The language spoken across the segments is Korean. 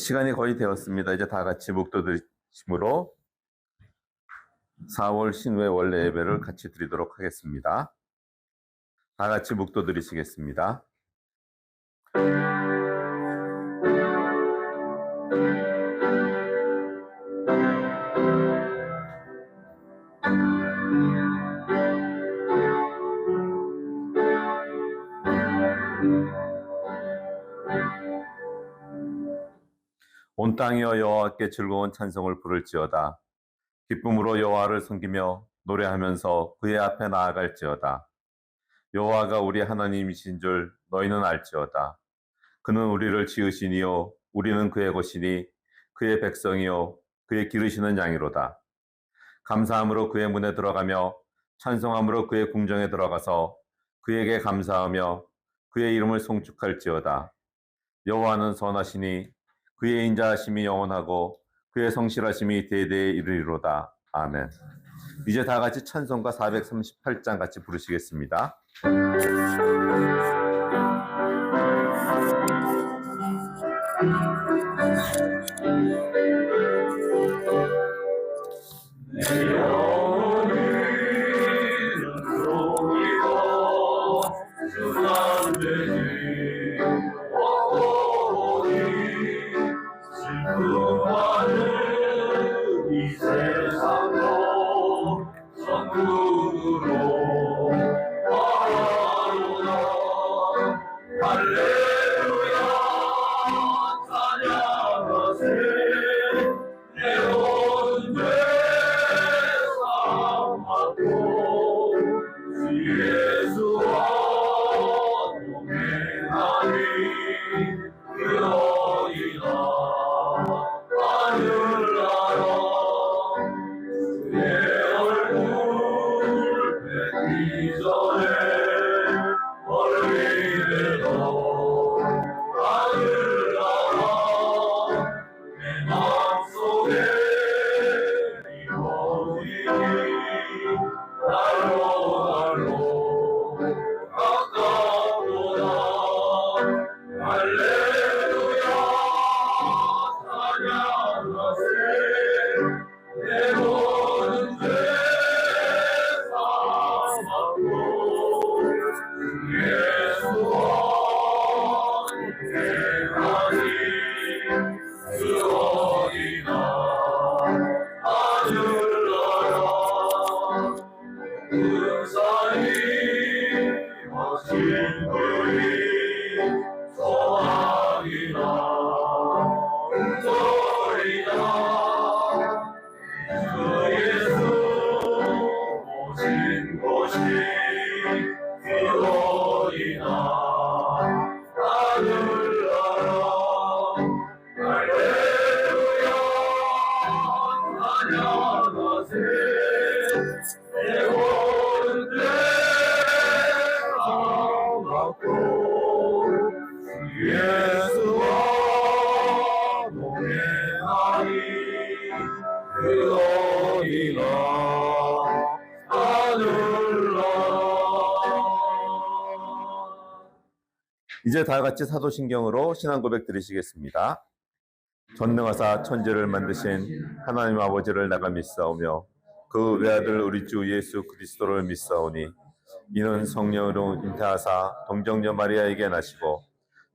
시간이 거의 되었습니다. 이제 다 같이 묵도드리심으로 4월 신회 원래 예배를 같이 드리도록 하겠습니다. 다 같이 묵도드리시겠습니다. 온 땅이여 여호와께 즐거운 찬송을 부를지어다. 기쁨으로 여호와를 섬기며 노래하면서 그의 앞에 나아갈지어다. 여호와가 우리 하나님이신 줄 너희는 알지어다. 그는 우리를 지으시니요 우리는 그의 것이니 그의 백성이요 그의 기르시는 양이로다. 감사함으로 그의 문에 들어가며 찬송함으로 그의 궁정에 들어가서 그에게 감사하며 그의 이름을 송축할지어다. 여호와는 선하시니 그의 인자하심이 영원하고 그의 성실하심이 대대에 이르리로다. 아멘. 이제 다 같이 찬송가 438장 같이 부르시겠습니다. 이제 다 같이 사도신경으로 신앙 고백 드리시겠습니다. 전능하사 천지를 만드신 하나님 아버지를 내가 믿사오며 그 외아들 우리 주 예수 그리스도를 믿사오니 이는 성령으로 잉태하사 동정녀 마리아에게 나시고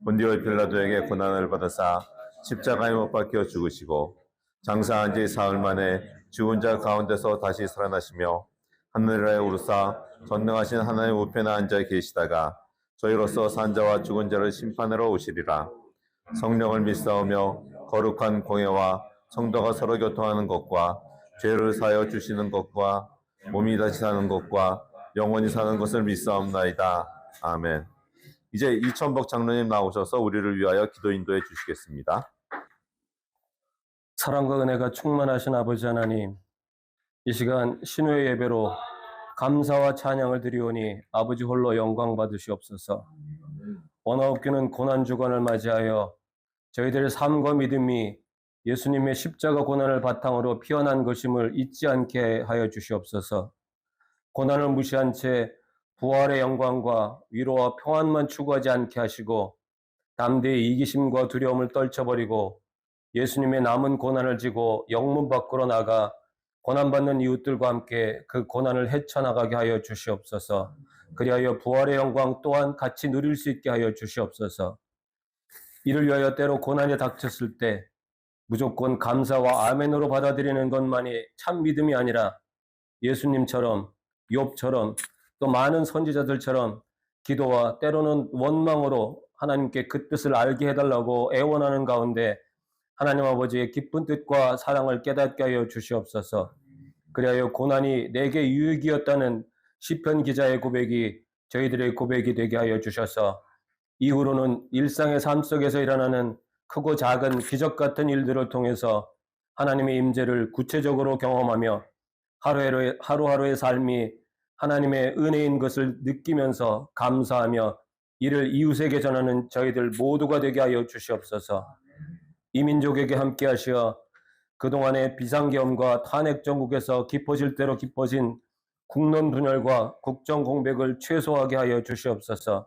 본디오 빌라도에게 고난을 받으사 십자가에 못 박혀 죽으시고 장사한 지 사흘 만에 죽은 자 가운데서 다시 살아나시며 하늘에 오르사 전능하신 하나님 우편에 앉아 계시다가 저희로서 산자와 죽은 자를 심판하러 오시리라. 성령을 믿사오며 거룩한 공예와 성도가 서로 교통하는 것과 죄를 사하여 주시는 것과 몸이 다시 사는 것과 영원히 사는 것을 믿사옵나이다. 아멘. 이제 이천복 장로님 나오셔서 우리를 위하여 기도 인도해 주시겠습니다. 사랑과 은혜가 충만하신 아버지 하나님, 이 시간 신우의 예배로 감사와 찬양을 드리오니 아버지 홀로 영광 받으시옵소서. 원하옵기는 고난주간을 맞이하여 저희들의 삶과 믿음이 예수님의 십자가 고난을 바탕으로 피어난 것임을 잊지 않게 하여 주시옵소서. 고난을 무시한 채 부활의 영광과 위로와 평안만 추구하지 않게 하시고 담대히 이기심과 두려움을 떨쳐버리고 예수님의 남은 고난을 지고 영문 밖으로 나가 고난받는 이웃들과 함께 그 고난을 헤쳐나가게 하여 주시옵소서. 그리하여 부활의 영광 또한 같이 누릴 수 있게 하여 주시옵소서. 이를 위하여 때로 고난이 닥쳤을 때 무조건 감사와 아멘으로 받아들이는 것만이 참 믿음이 아니라 예수님처럼, 욥처럼, 또 많은 선지자들처럼 기도와 때로는 원망으로 하나님께 그 뜻을 알게 해달라고 애원하는 가운데 하나님 아버지의 기쁜 뜻과 사랑을 깨닫게 하여 주시옵소서. 그리하여 고난이 내게 유익이었다는 시편 기자의 고백이 저희들의 고백이 되게 하여 주셔서 이후로는 일상의 삶 속에서 일어나는 크고 작은 기적 같은 일들을 통해서 하나님의 임재를 구체적으로 경험하며 하루하루의 삶이 하나님의 은혜인 것을 느끼면서 감사하며 이를 이웃에게 전하는 저희들 모두가 되게 하여 주시옵소서. 이 민족에게 함께 하시어 그동안의 비상계엄과 탄핵 정국에서 깊어질 대로 깊어진 국론 분열과 국정 공백을 최소화하게 하여 주시옵소서.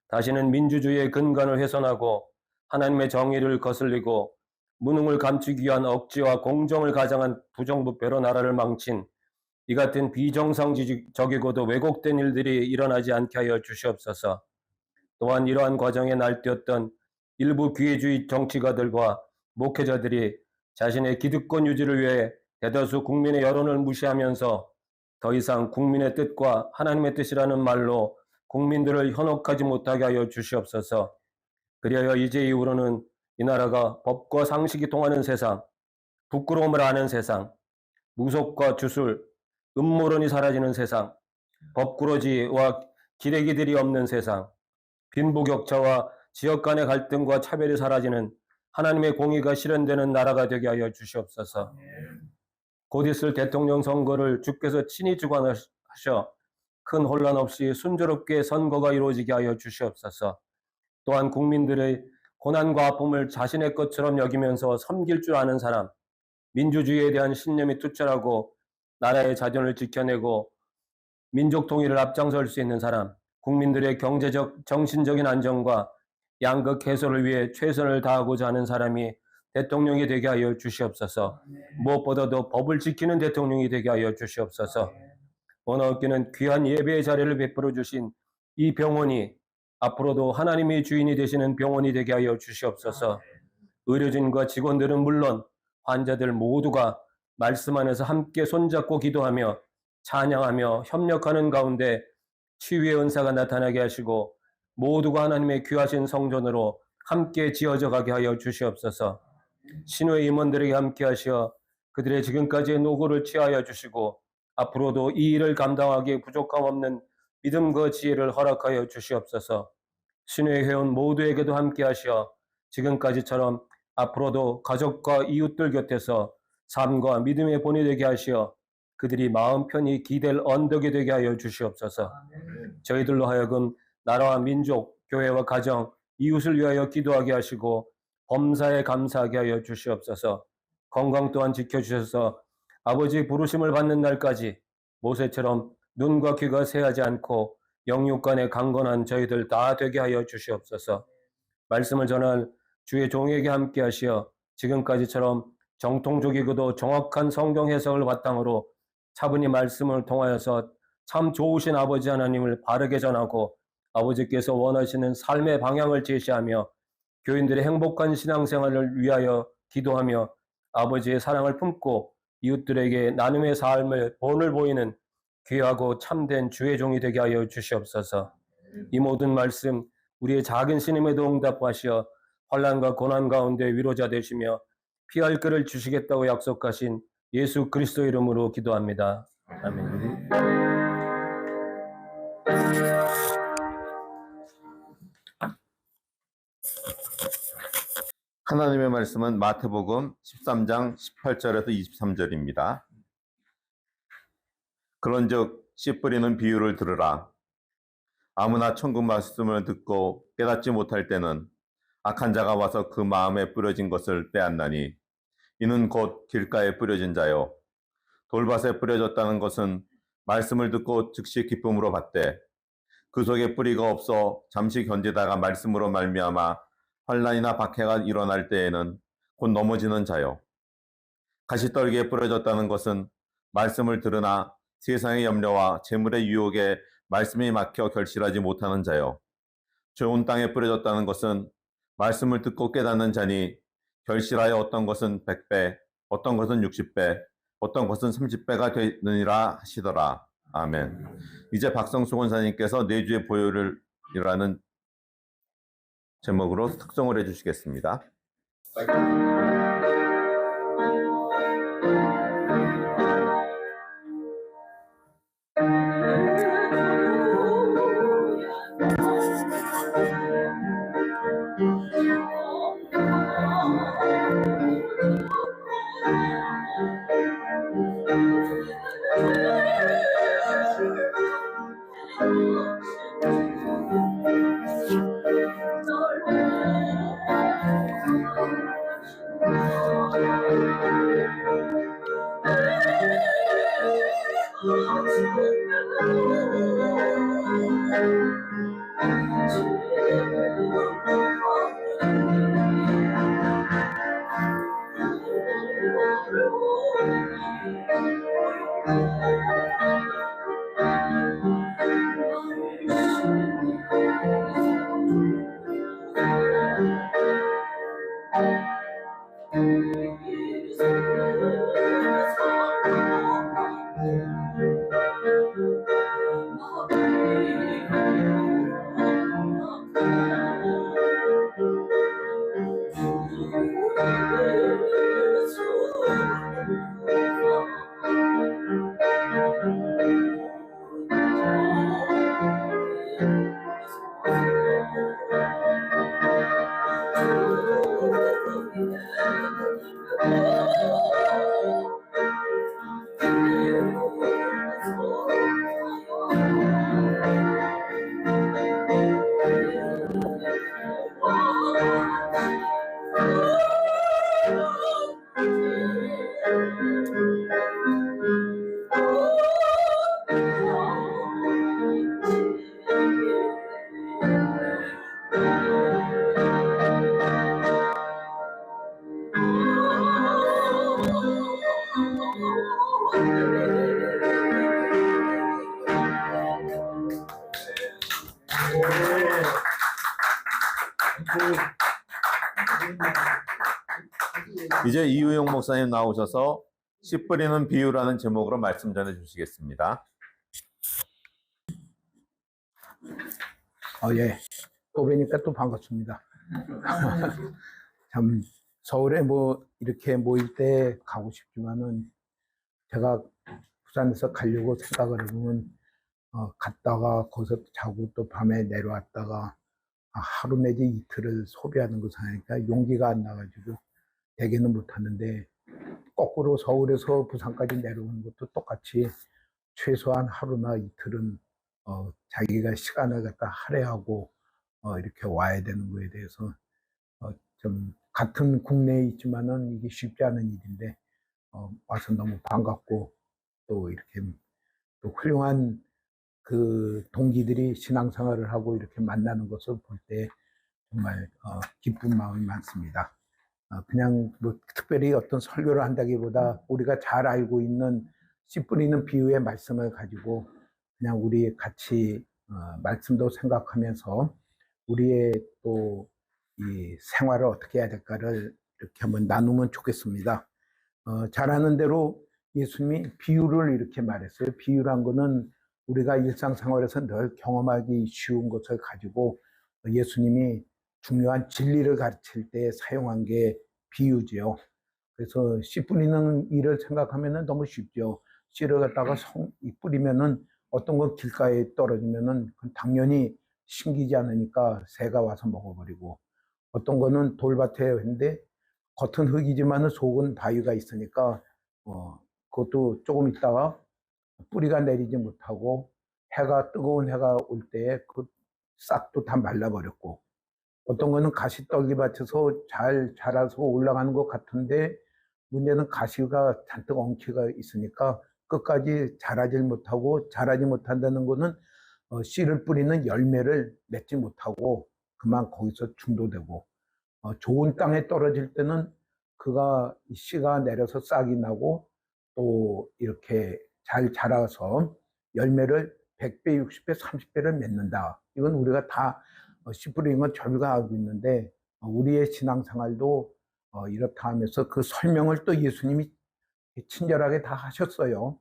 다시는 민주주의의 근간을 훼손하고 하나님의 정의를 거슬리고 무능을 감추기 위한 억지와 공정을 가장한 부정부패로 나라를 망친 이 같은 비정상적이고도 왜곡된 일들이 일어나지 않게 하여 주시옵소서. 또한 이러한 과정에 날뛰었던 일부 기회주의 정치가들과 목회자들이 자신의 기득권 유지를 위해 대다수 국민의 여론을 무시하면서 더 이상 국민의 뜻과 하나님의 뜻이라는 말로 국민들을 현혹하지 못하게 하여 주시옵소서. 그리하여 이제 이후로는 이 나라가 법과 상식이 통하는 세상, 부끄러움을 아는 세상, 무속과 주술, 음모론이 사라지는 세상, 법꾸러지와 기레기들이 없는 세상, 빈부격차와 지역 간의 갈등과 차별이 사라지는 하나님의 공의가 실현되는 나라가 되게 하여 주시옵소서. 곧 있을 대통령 선거를 주께서 친히 주관하셔 큰 혼란 없이 순조롭게 선거가 이루어지게 하여 주시옵소서. 또한 국민들의 고난과 아픔을 자신의 것처럼 여기면서 섬길 줄 아는 사람, 민주주의에 대한 신념이 투철하고 나라의 자존을 지켜내고 민족 통일을 앞장설 수 있는 사람, 국민들의 경제적, 정신적인 안정과 양극 해소를 위해 최선을 다하고자 하는 사람이 대통령이 되게 하여 주시옵소서. 무엇보다도 법을 지키는 대통령이 되게 하여 주시옵소서. 원하옵기는 귀한 예배의 자리를 베풀어 주신 이 병원이 앞으로도 하나님의 주인이 되시는 병원이 되게 하여 주시옵소서. 의료진과 직원들은 물론 환자들 모두가 말씀 안에서 함께 손잡고 기도하며 찬양하며 협력하는 가운데 치유의 은사가 나타나게 하시고 모두가 하나님의 귀하신 성전으로 함께 지어져 가게 하여 주시옵소서. 신우의 임원들에게 함께 하시어 그들의 지금까지의 노고를 취하여 주시고 앞으로도 이 일을 감당하기에 부족함 없는 믿음과 지혜를 허락하여 주시옵소서. 신우의 회원 모두에게도 함께 하시어 지금까지처럼 앞으로도 가족과 이웃들 곁에서 삶과 믿음의 본이 되게 하시어 그들이 마음 편히 기댈 언덕이 되게 하여 주시옵소서. 저희들로 하여금 나라와 민족, 교회와 가정, 이웃을 위하여 기도하게 하시고 범사에 감사하게 하여 주시옵소서. 건강 또한 지켜주셔서 아버지의 부르심을 받는 날까지 모세처럼 눈과 귀가 새하지 않고 영육간에 강건한 저희들 다 되게 하여 주시옵소서. 말씀을 전할 주의 종에게 함께 하시어 지금까지처럼 정통적이고도 정확한 성경 해석을 바탕으로 차분히 말씀을 통하여서 참 좋으신 아버지 하나님을 바르게 전하고 아버지께서 원하시는 삶의 방향을 제시하며 교인들의 행복한 신앙생활을 위하여 기도하며 아버지의 사랑을 품고 이웃들에게 나눔의 삶을 본을 보이는 귀하고 참된 주의 종이 되게 하여 주시옵소서. 이 모든 말씀 우리의 작은 신임에도 응답하시어 환난과 고난 가운데 위로자 되시며 피할 그를 주시겠다고 약속하신 예수 그리스도 이름으로 기도합니다. 아멘. 하나님의 말씀은 마태복음 13장 18절에서 23절입니다. 그런즉 씨 뿌리는 비유를 들으라. 아무나 천국 말씀을 듣고 깨닫지 못할 때는 악한 자가 와서 그 마음에 뿌려진 것을 빼앗나니 이는 곧 길가에 뿌려진 자요 돌밭에 뿌려졌다는 것은 말씀을 듣고 즉시 기쁨으로 받되 그 속에 뿌리가 없어 잠시 견디다가 말씀으로 말미암아 환난이나 박해가 일어날 때에는 곧 넘어지는 자요 가시떨기에 뿌려졌다는 것은 말씀을 들으나 세상의 염려와 재물의 유혹에 말씀이 막혀 결실하지 못하는 자요 좋은 땅에 뿌려졌다는 것은 말씀을 듣고 깨닫는 자니 결실하여 어떤 것은 100배, 어떤 것은 60배, 어떤 것은 30배가 되느니라 하시더라. 아멘. 이제 박성수 권사님께서 내주의 보혈이라는 제목으로 특송을 해주시겠습니다. 이제 이우영 목사님 나오셔서 씨 뿌리는 비유라는 제목으로 말씀 전해 주시겠습니다. 예. 또 뵈니까 또 반갑습니다. 참, 서울에 뭐, 이렇게 모일 때 가고 싶지만은, 제가 부산에서 가려고 생각을 해보면, 갔다가 거기서 자고 또 밤에 내려왔다가, 하루 내지 이틀을 소비하는 것을 하니까 용기가 안 나가지고, 되게는 못하는데, 거꾸로 서울에서 부산까지 내려오는 것도 똑같이 최소한 하루나 이틀은 자기가 시간을 갖다 할애하고 이렇게 와야 되는 거에 대해서 좀 같은 국내에 있지만은 이게 쉽지 않은 일인데 와서 너무 반갑고 또 이렇게 또 훌륭한 그 동기들이 신앙생활을 하고 이렇게 만나는 것을 볼 때 정말 기쁜 마음이 많습니다. 그냥 뭐 특별히 어떤 설교를 한다기보다 우리가 잘 알고 있는 씨 뿌리는 비유의 말씀을 가지고 그냥 우리 같이 말씀도 생각하면서 우리의 또 이 생활을 어떻게 해야 될까를 이렇게 한번 나누면 좋겠습니다. 잘 아는 대로 예수님이 비유를 이렇게 말했어요. 비유란 거는 우리가 일상생활에서 늘 경험하기 쉬운 것을 가지고 예수님이 중요한 진리를 가르칠 때 사용한 게 비유지요. 그래서 씨 뿌리는 일을 생각하면 너무 쉽죠. 씨를 갖다가 뿌리면은 어떤 건 길가에 떨어지면은 당연히 심기지 않으니까 새가 와서 먹어버리고 어떤 거는 돌밭에 했는데 겉은 흙이지만 속은 바위가 있으니까 그것도 조금 있다가 뿌리가 내리지 못하고 뜨거운 해가 올 때에 그 싹도 다 말라버렸고, 어떤 거는 가시떨기밭에서 잘 자라서 올라가는 것 같은데 문제는 가시가 잔뜩 엉키가 있으니까 끝까지 자라지 못한다는 거는 씨를 뿌리는 열매를 맺지 못하고 그만 거기서 중도되고, 좋은 땅에 떨어질 때는 그가 씨가 내려서 싹이 나고 또 이렇게 잘 자라서 열매를 100배, 60배, 30배를 맺는다. 이건 우리가 다 씨 뿌리는 건 저희가 알고 있는데, 우리의 신앙생활도 이렇다 하면서 그 설명을 또 예수님이 친절하게 다 하셨어요.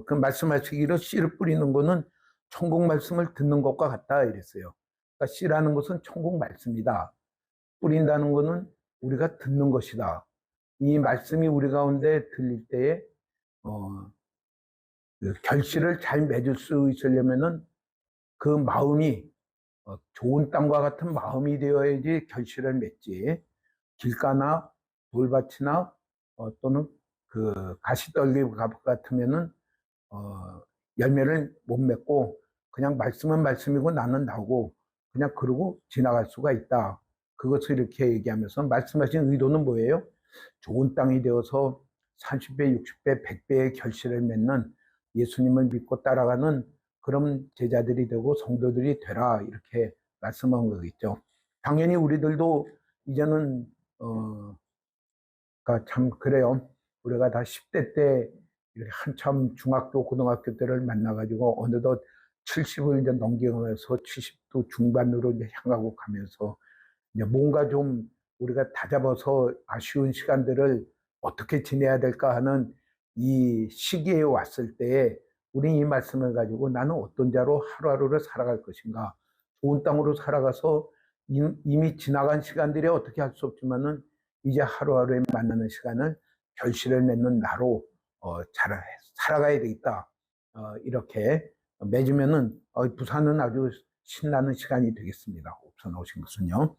그 말씀하시기를 씨를 뿌리는 거는 천국 말씀을 듣는 것과 같다 이랬어요. 그러니까 씨라는 것은 천국 말씀이다. 뿌린다는 것은 우리가 듣는 것이다. 이 말씀이 우리 가운데 들릴 때에 그 결실을 잘 맺을 수 있으려면은 그 마음이 좋은 땅과 같은 마음이 되어야지 결실을 맺지. 길가나 돌밭이나 또는 그 가시떨기 같으면은 열매를 못 맺고 그냥 말씀은 말씀이고 나는 나고 그냥 그러고 지나갈 수가 있다. 그것을 이렇게 얘기하면서 말씀하신 의도는 뭐예요? 좋은 땅이 되어서 30배, 60배, 100배의 결실을 맺는 예수님을 믿고 따라가는 그런 제자들이 되고 성도들이 되라 이렇게 말씀한 거겠죠. 당연히 우리들도 이제는 참 그래요. 우리가 다 10대 때 이렇게 한참 중학교, 고등학교 때를 만나가지고 어느덧 70을 이제 넘겨가면서 70도 중반으로 이제 향하고 가면서 이제 뭔가 좀 우리가 다잡아서 아쉬운 시간들을 어떻게 지내야 될까 하는 이 시기에 왔을 때에 우리 이 말씀을 가지고 나는 어떤 자로 하루하루를 살아갈 것인가. 좋은 땅으로 살아가서 이미 지나간 시간들이 어떻게 할 수 없지만은 이제 하루하루에 만나는 시간을 결실을 맺는 나로 살아가야 되겠다. 이렇게 맺으면은 부산은 아주 신나는 시간이 되겠습니다. 옥선 오신 것은요.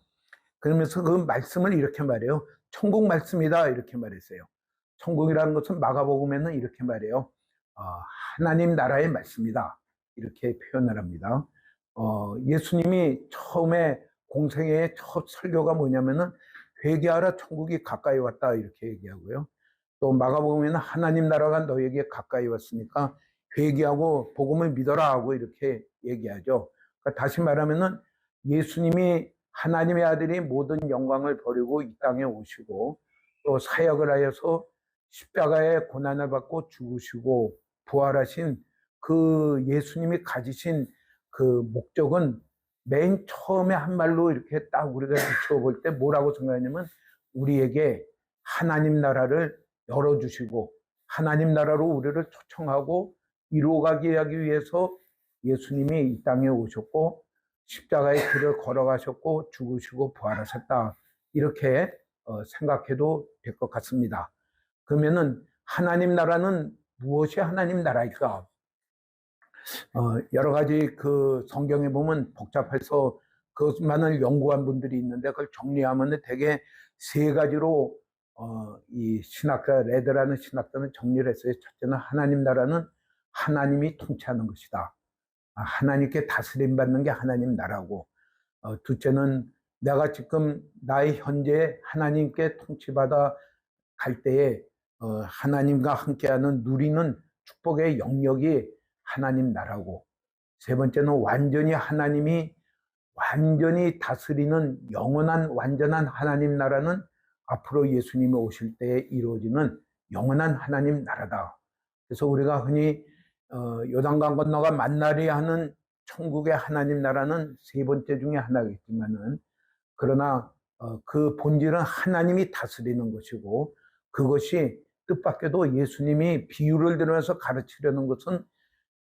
그러면서 그 말씀을 이렇게 말해요. 천국 말씀이다 이렇게 말했어요. 천국이라는 것은 마가복음에는 이렇게 말해요. 하나님 나라의 말씀이다 이렇게 표현을 합니다. 예수님이 처음에 공생애의 첫 설교가 뭐냐면은 회개하라 천국이 가까이 왔다 이렇게 얘기하고요. 또 마가복음에는 하나님 나라가 너에게 가까이 왔으니까 회개하고 복음을 믿어라 하고 이렇게 얘기하죠. 그러니까 다시 말하면은 예수님이 하나님의 아들이 모든 영광을 버리고 이 땅에 오시고 또 사역을 하여서 십자가의 고난을 받고 죽으시고 부활하신 그 예수님이 가지신 그 목적은 맨 처음에 한 말로 이렇게 딱 우리가 비추어 볼 때 뭐라고 생각하냐면 우리에게 하나님 나라를 열어주시고 하나님 나라로 우리를 초청하고 이루어가게 하기 위해서 예수님이 이 땅에 오셨고 십자가의 길을 걸어가셨고 죽으시고 부활하셨다. 이렇게 생각해도 될 것 같습니다. 그러면은 하나님 나라는 무엇이 하나님 나라일까? 여러 가지 그 성경에 보면 복잡해서 그것만을 연구한 분들이 있는데 그걸 정리하면 되게 세 가지로 이 신학자 레드라는 신학자는 정리를 했어요. 첫째는 하나님 나라는 하나님이 통치하는 것이다. 하나님께 다스림 받는 게 하나님 나라고, 둘째는 내가 지금 나의 현재 하나님께 통치받아 갈 때에 하나님과 함께하는 누리는 축복의 영역이 하나님 나라고, 세 번째는 완전히 하나님이 완전히 다스리는 영원한 완전한 하나님 나라는 앞으로 예수님이 오실 때에 이루어지는 영원한 하나님 나라다. 그래서 우리가 흔히 요단강 건너가 만나리 하는 천국의 하나님 나라는 세 번째 중에 하나겠지만은 그러나 그 본질은 하나님이 다스리는 것이고 그것이 뜻밖에도 예수님이 비유를 들으면서 가르치려는 것은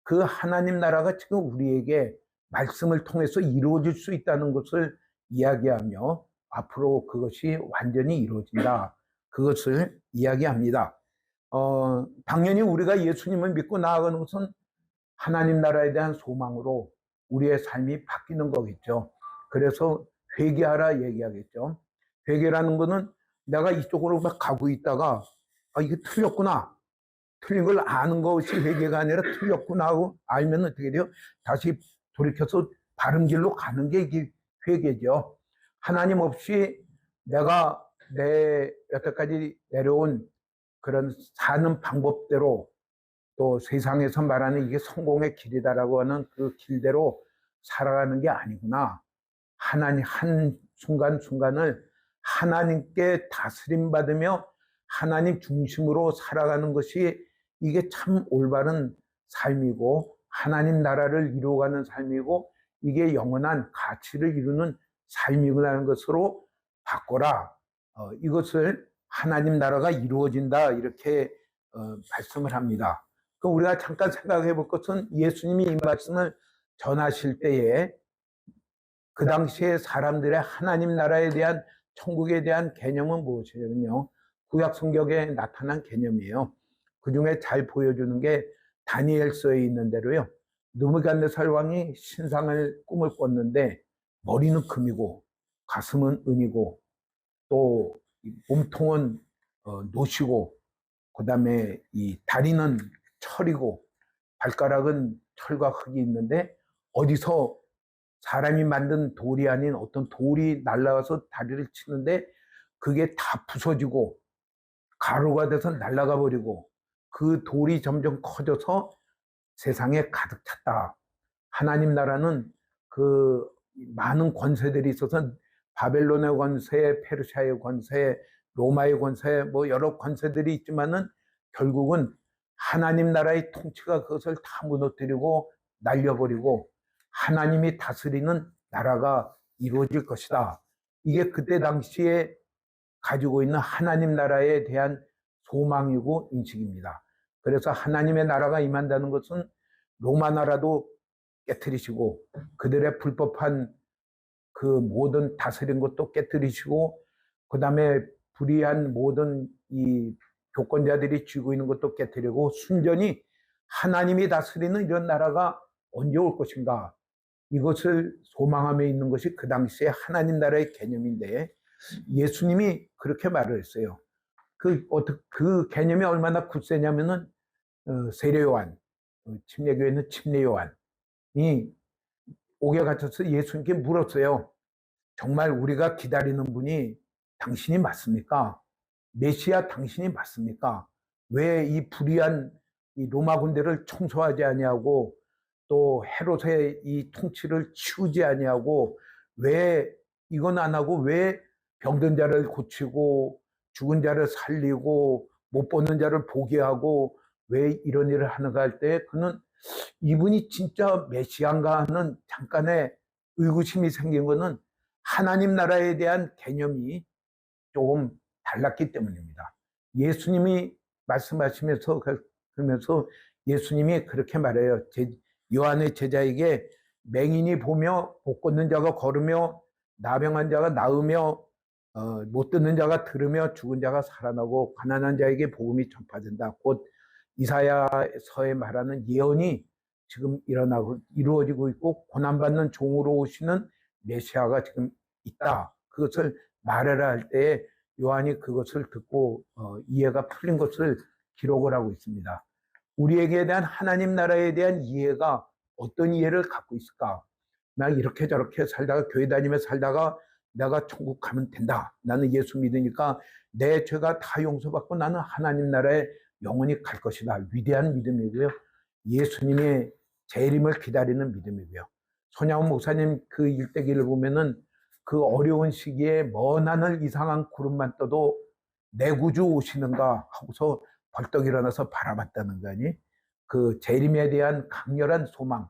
그 하나님 나라가 지금 우리에게 말씀을 통해서 이루어질 수 있다는 것을 이야기하며 앞으로 그것이 완전히 이루어진다. 그것을 이야기합니다. 당연히 우리가 예수님을 믿고 나아가는 것은 하나님 나라에 대한 소망으로 우리의 삶이 바뀌는 거겠죠. 그래서 회개하라 얘기하겠죠. 회개라는 거는 내가 이쪽으로 막 가고 있다가 이게 틀렸구나. 틀린 걸 아는 것이 회개가 아니라 틀렸구나 하고 알면 어떻게 돼요? 다시 돌이켜서 바른 길로 가는 게 이게 회개죠. 하나님 없이 내가 내 여태까지 내려온 그런 사는 방법대로 또 세상에서 말하는 이게 성공의 길이다라고 하는 그 길대로 살아가는 게 아니구나. 하나님 한 순간순간을 하나님께 다스림 받으며 하나님 중심으로 살아가는 것이 이게 참 올바른 삶이고 하나님 나라를 이루어가는 삶이고 이게 영원한 가치를 이루는 삶이구나라는 것으로 바꿔라. 이것을 하나님 나라가 이루어진다 이렇게 말씀을 합니다. 그럼 우리가 잠깐 생각해 볼 것은 예수님이 이 말씀을 전하실 때에 그 당시에 사람들의 하나님 나라에 대한 천국에 대한 개념은 무엇이냐면요. 구약 성경에 나타난 개념이에요. 그 중에 잘 보여주는 게 다니엘서에 있는 대로요. 느부갓네살 왕이 신상을 꿈을 꿨는데 머리는 금이고 가슴은 은이고 또 몸통은 노시고 그다음에 이 다리는 철이고 발가락은 철과 흙이 있는데 어디서 사람이 만든 돌이 아닌 어떤 돌이 날아가서 다리를 치는데 그게 다 부서지고 가루가 돼서 날아가 버리고 그 돌이 점점 커져서 세상에 가득 찼다. 하나님 나라는 그 많은 권세들이 있어서 바벨론의 권세, 페르시아의 권세, 로마의 권세, 뭐 여러 권세들이 있지만은 결국은 하나님 나라의 통치가 그것을 다 무너뜨리고 날려버리고 하나님이 다스리는 나라가 이루어질 것이다. 이게 그때 당시에 가지고 있는 하나님 나라에 대한 소망이고 인식입니다. 그래서 하나님의 나라가 임한다는 것은 로마 나라도 깨뜨리시고 그들의 불법한 그 모든 다스린 것도 깨뜨리시고 그 다음에 불의한 모든 이 교권자들이 쥐고 있는 것도 깨뜨리고 순전히 하나님이 다스리는 이런 나라가 언제 올 것인가 이것을 소망하며 있는 것이 그 당시에 하나님 나라의 개념인데 예수님이 그렇게 말을 했어요. 그 개념이 얼마나 굳세냐면은 세례요한, 침례교회는 침례요한이 옥에 갇혀서 예수님께 물었어요. 정말 우리가 기다리는 분이 당신이 맞습니까? 메시아 당신이 맞습니까? 왜 이 불의한 이 로마 군대를 청소하지 아니하고 또 헤롯의 이 통치를 치우지 아니하고 왜 이건 안 하고 왜 병든 자를 고치고 죽은 자를 살리고 못 보는 자를 보게 하고 왜 이런 일을 하는가 할 때 그는 이분이 진짜 메시아인가 하는 잠깐의 의구심이 생긴 것은 하나님 나라에 대한 개념이 조금 달랐기 때문입니다. 예수님이 말씀하시면서 그러면서 예수님이 그렇게 말해요. 요한의 제자에게 맹인이 보며 못 걷는 자가 걸으며 나병한 자가 나으며 못 듣는 자가 들으며 죽은 자가 살아나고 가난한 자에게 복음이 전파된다. 곧 이사야서에 말하는 예언이 지금 이루어지고 있고 고난받는 종으로 오시는 메시아가 지금 있다. 그것을 말해라 할 때에 요한이 그것을 듣고 이해가 풀린 것을 기록을 하고 있습니다. 우리에게 대한 하나님 나라에 대한 이해가 어떤 이해를 갖고 있을까? 나 이렇게 저렇게 살다가 교회 다니며 살다가 내가 천국 가면 된다. 나는 예수 믿으니까 내 죄가 다 용서받고 나는 하나님 나라에 영원히 갈 것이다. 위대한 믿음이고요. 예수님의 재림을 기다리는 믿음이고요. 손양원 목사님 그 일대기를 보면은 그 어려운 시기에 먼 하늘 이상한 구름만 떠도 내 구주 오시는가 하고서 벌떡 일어나서 바라봤다는 거니 그 재림에 대한 강렬한 소망.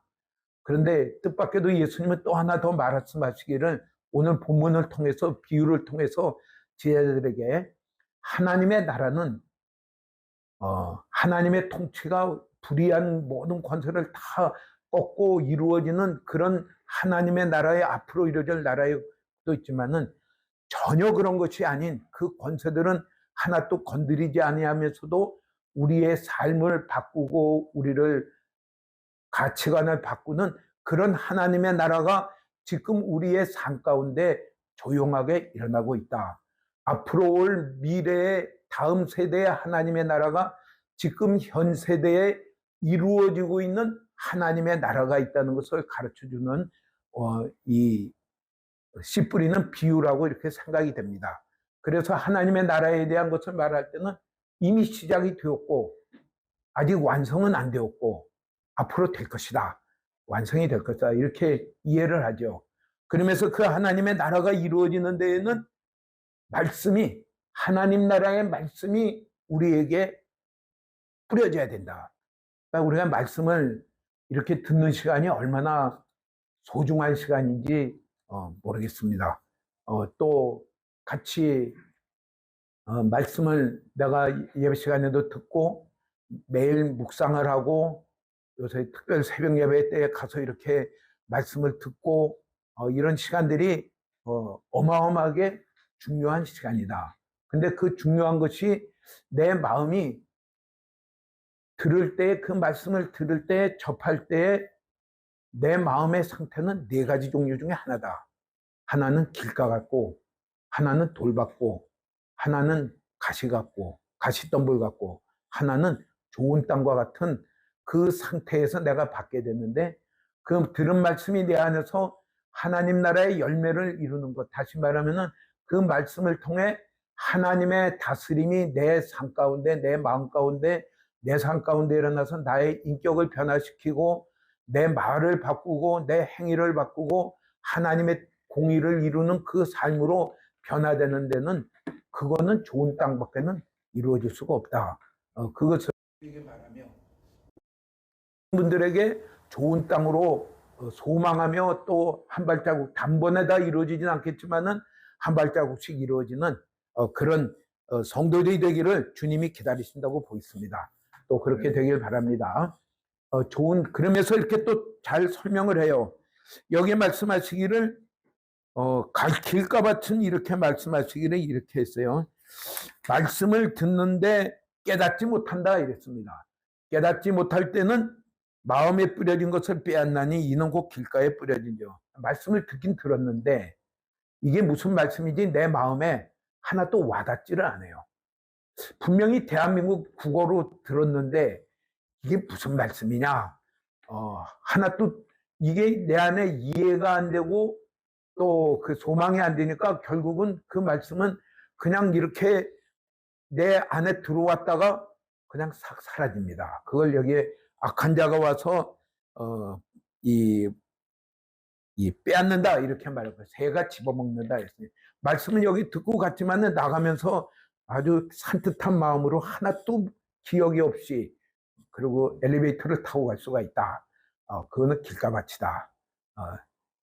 그런데 뜻밖에도 예수님은 또 하나 더 말씀하시기를 오늘 본문을 통해서 비유를 통해서 제자들에게 하나님의 나라는 하나님의 통치가 불의한 모든 권세를 다 꺾고 이루어지는 그런 하나님의 나라에 앞으로 이루어질 나라도 있지만은 전혀 그런 것이 아닌 그 권세들은 하나도 건드리지 아니하면서도 우리의 삶을 바꾸고 우리를 가치관을 바꾸는 그런 하나님의 나라가 지금 우리의 삶 가운데 조용하게 일어나고 있다. 앞으로 올 미래의 다음 세대의 하나님의 나라가 지금 현 세대에 이루어지고 있는 하나님의 나라가 있다는 것을 가르쳐주는 이 씨 뿌리는 비유라고 이렇게 생각이 됩니다. 그래서 하나님의 나라에 대한 것을 말할 때는 이미 시작이 되었고 아직 완성은 안 되었고 앞으로 될 것이다. 완성이 될 것이다. 이렇게 이해를 하죠. 그러면서 그 하나님의 나라가 이루어지는 데에는 말씀이, 하나님 나라의 말씀이 우리에게 뿌려져야 된다. 그러니까 우리가 말씀을 이렇게 듣는 시간이 얼마나 소중한 시간인지 모르겠습니다. 또 같이 말씀을 내가 예배 시간에도 듣고 매일 묵상을 하고 요새 특별 새벽 예배 때에 가서 이렇게 말씀을 듣고 이런 시간들이 어마어마하게 중요한 시간이다. 근데 그 중요한 것이 내 마음이 들을 때, 그 말씀을 들을 때, 접할 때 내 마음의 상태는 네 가지 종류 중에 하나다. 하나는 길가 같고, 하나는 돌 같고, 하나는 가시 같고, 가시덤불 같고, 하나는 좋은 땅과 같은 그 상태에서 내가 받게 됐는데, 그 들은 말씀이 내 안에서 하나님 나라의 열매를 이루는 것. 다시 말하면은 그 말씀을 통해 하나님의 다스림이 내 삶 가운데, 내 마음 가운데, 내 삶 가운데 일어나서 나의 인격을 변화시키고 내 말을 바꾸고 내 행위를 바꾸고 하나님의 공의를 이루는 그 삶으로 변화되는 데는 그거는 좋은 땅밖에는 이루어질 수가 없다. 그것을 말하며 분들에게 좋은 땅으로 소망하며 또 한 발자국 단번에 다 이루어지진 않겠지만은 한 발자국씩 이루어지는 그런 성도들이 되기를 주님이 기다리신다고 보겠습니다. 또 그렇게 되길 바랍니다. 그러면서 이렇게 또 잘 설명을 해요. 여기 말씀하시기를, 길가밭은 이렇게 말씀하시기를 이렇게 했어요. 말씀을 듣는데 깨닫지 못한다 이랬습니다. 깨닫지 못할 때는 마음에 뿌려진 것을 빼앗나니 이는 곧 길가에 뿌려진죠. 말씀을 듣긴 들었는데 이게 무슨 말씀인지 내 마음에 하나도 와닿지를 않아요. 분명히 대한민국 국어로 들었는데 이게 무슨 말씀이냐? 하나도 이게 내 안에 이해가 안 되고 또 그 소망이 안 되니까 결국은 그 말씀은 그냥 이렇게 내 안에 들어왔다가 그냥 싹 사라집니다. 그걸 여기에 악한 자가 와서 이 빼앗는다 이렇게 말하고 새가 집어먹는다 했어요. 말씀은 여기 듣고 갔지만은 나가면서 아주 산뜻한 마음으로 하나도 기억이 없이 그리고 엘리베이터를 타고 갈 수가 있다. 그거는 길가밭이다.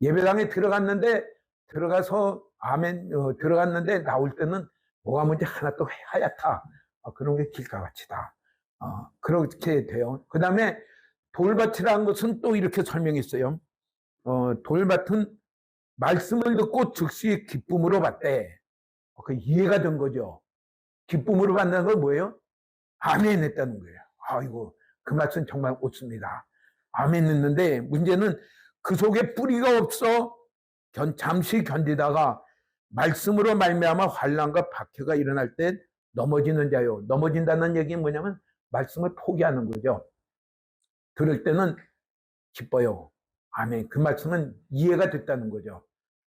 예배당에 들어가서 아멘 들어갔는데 나올 때는 뭐가 뭔지 하나도 하얗다. 그런 게 길가밭이다. 그렇게 돼요. 그 다음에 돌밭이라는 것은 또 이렇게 설명했어요. 돌밭은 말씀을 듣고 즉시 기쁨으로 받대. 그 이해가 된 거죠. 기쁨으로 받는 건 뭐예요? 아멘 했다는 거예요. 아이고, 그 말씀 정말 옳습니다. 아멘 했는데 문제는 그 속에 뿌리가 없어 잠시 견디다가 말씀으로 말미암아 환난과 박해가 일어날 때 넘어지는 자요. 넘어진다는 얘기는 뭐냐면 말씀을 포기하는 거죠. 들을 때는 기뻐요. 아멘. 그 말씀은 이해가 됐다는 거죠.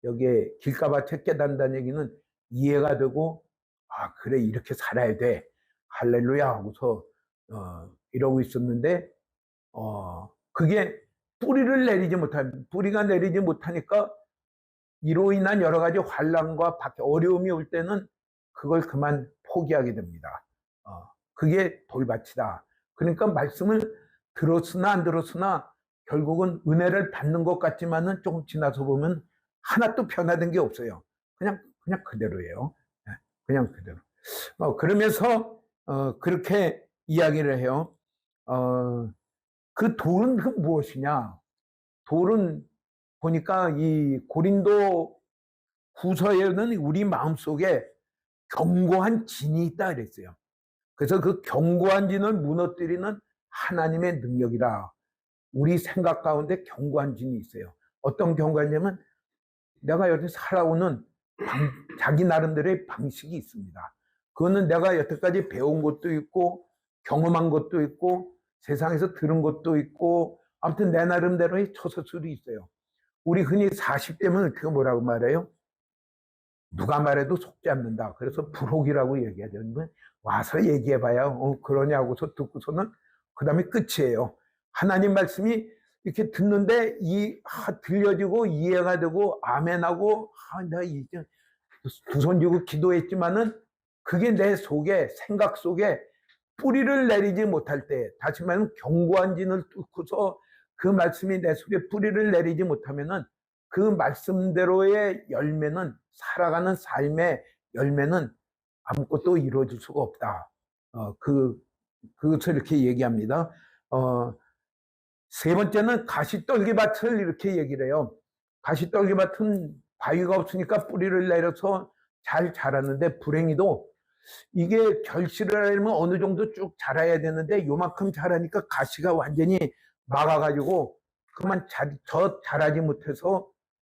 여기에 길가밭에 깨닫는다는 얘기는 이해가 되고 그래 이렇게 살아야 돼. 할렐루야 하고서 이러고 있었는데 그게 뿌리가 내리지 못하니까 이로 인한 여러 가지 환난과 어려움이 올 때는 그걸 그만 포기하게 됩니다. 그게 돌밭이다. 그러니까 말씀을 들었으나 안 들었으나 결국은 은혜를 받는 것 같지만은 조금 지나서 보면 하나도 변화된 게 없어요. 그냥 그대로예요. 그냥 그대로. 그러면서 그렇게 이야기를 해요. 그 돌은 그 무엇이냐? 돌은 보니까 이 고린도 후서에는 우리 마음속에 견고한 진이 있다 그랬어요. 그래서 그 견고한 진을 무너뜨리는 하나님의 능력이라. 우리 생각 가운데 견고한 진이 있어요. 어떤 견고하냐면 내가 여기 살아오는 자기 나름대로의 방식이 있습니다. 그거는 내가 여태까지 배운 것도 있고 경험한 것도 있고 세상에서 들은 것도 있고 아무튼 내 나름대로의 처서술이 있어요. 우리 흔히 40대면 어떻게 뭐라고 말해요? 누가 말해도 속지 않는다. 그래서 불혹이라고 얘기하죠. 와서 얘기해봐야 그러냐고서 듣고서는 그 다음에 끝이에요. 하나님 말씀이 이렇게 듣는데 들려지고 이해가 되고 아멘하고 내가 이제 두 손 쥐고 기도했지만은 그게 내 속에 생각 속에 뿌리를 내리지 못할 때, 다시 말하면 견고한 진을 뚫고서 그 말씀이 내 속에 뿌리를 내리지 못하면은 그 말씀대로의 열매는, 살아가는 삶의 열매는 아무것도 이루어질 수가 없다. 그것을 이렇게 얘기합니다. 세 번째는 가시떨기밭을 이렇게 얘기를 해요. 가시떨기밭은 바위가 없으니까 뿌리를 내려서 잘 자랐는데, 불행히도 이게 결실을 하려면 어느 정도 쭉 자라야 되는데 요만큼 자라니까 가시가 완전히 막아가지고 그만 더 자라지 못해서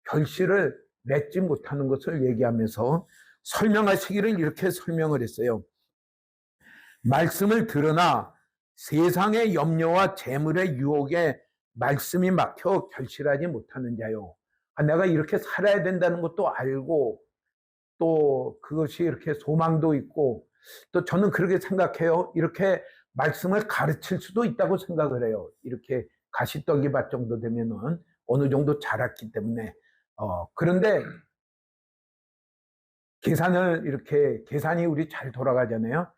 결실을 맺지 못하는 것을 얘기하면서 설명하시기를 이렇게 설명을 했어요. 말씀을 들으나 세상의 염려와 재물의 유혹에 말씀이 막혀 결실하지 못하는 자요. 내가 이렇게 살아야 된다는 것도 알고 또 그것이 이렇게 소망도 있고, 또 저는 그렇게 생각해요. 이렇게 말씀을 가르칠 수도 있다고 생각을 해요. 이렇게 가시떨기밭 정도 되면은 어느 정도 자랐기 때문에. 그런데 계산이 우리 잘 돌아가잖아요.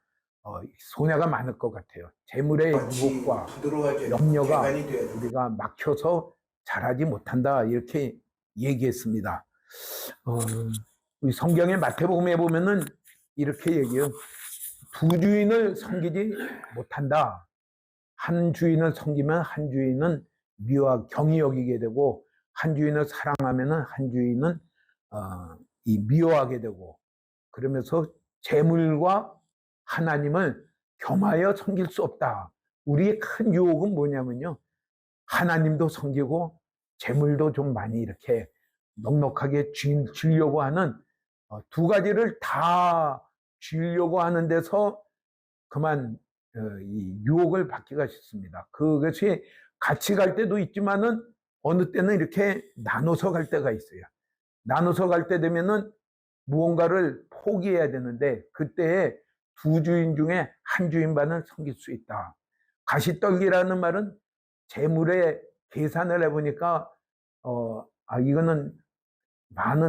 손해가 많을 것 같아요. 재물의 유혹과 염려가 우리가 막혀서 자라지 못한다, 이렇게 얘기했습니다. 우리 성경의 마태복음에 보면은 이렇게 얘기해요. 두 주인을 섬기지 못한다. 한 주인을 섬기면 한 주인은 경히 여기게 되고, 한 주인을 사랑하면은 한 주인은 미워하게 되고, 그러면서 재물과 하나님을 겸하여 섬길 수 없다. 우리의 큰 유혹은 뭐냐면요, 하나님도 섬기고 재물도 좀 많이 이렇게 넉넉하게 주려고 하는, 두 가지를 다 주려고 하는 데서 그만 이 유혹을 받기가 쉽습니다. 그것이 같이 갈 때도 있지만은 어느 때는 이렇게 나눠서 갈 때가 있어요. 나눠서 갈 때 되면은 무언가를 포기해야 되는데, 그때에 두 주인 중에 한 주인만을 섬길 수 있다. 가시떨기라는 말은 재물의 계산을 해보니까 이거는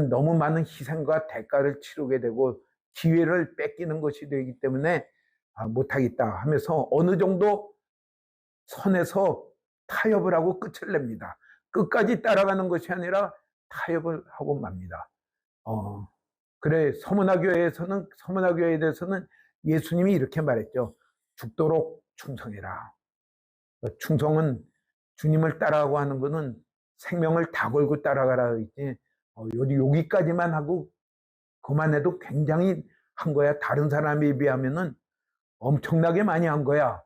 너무 많은 희생과 대가를 치르게 되고 기회를 뺏기는 것이 되기 때문에 못하겠다 하면서 어느 정도 선에서 타협을 하고 끝을 냅니다. 끝까지 따라가는 것이 아니라 타협을 하고 맙니다. 그래, 서문화교회에 대해서는 예수님이 이렇게 말했죠. 죽도록 충성해라. 충성은, 주님을 따라가고 하는 것은 생명을 다 걸고 따라가라 했지, 여기까지만 하고 그만해도 굉장히 한 거야. 다른 사람에 비하면은 엄청나게 많이 한 거야.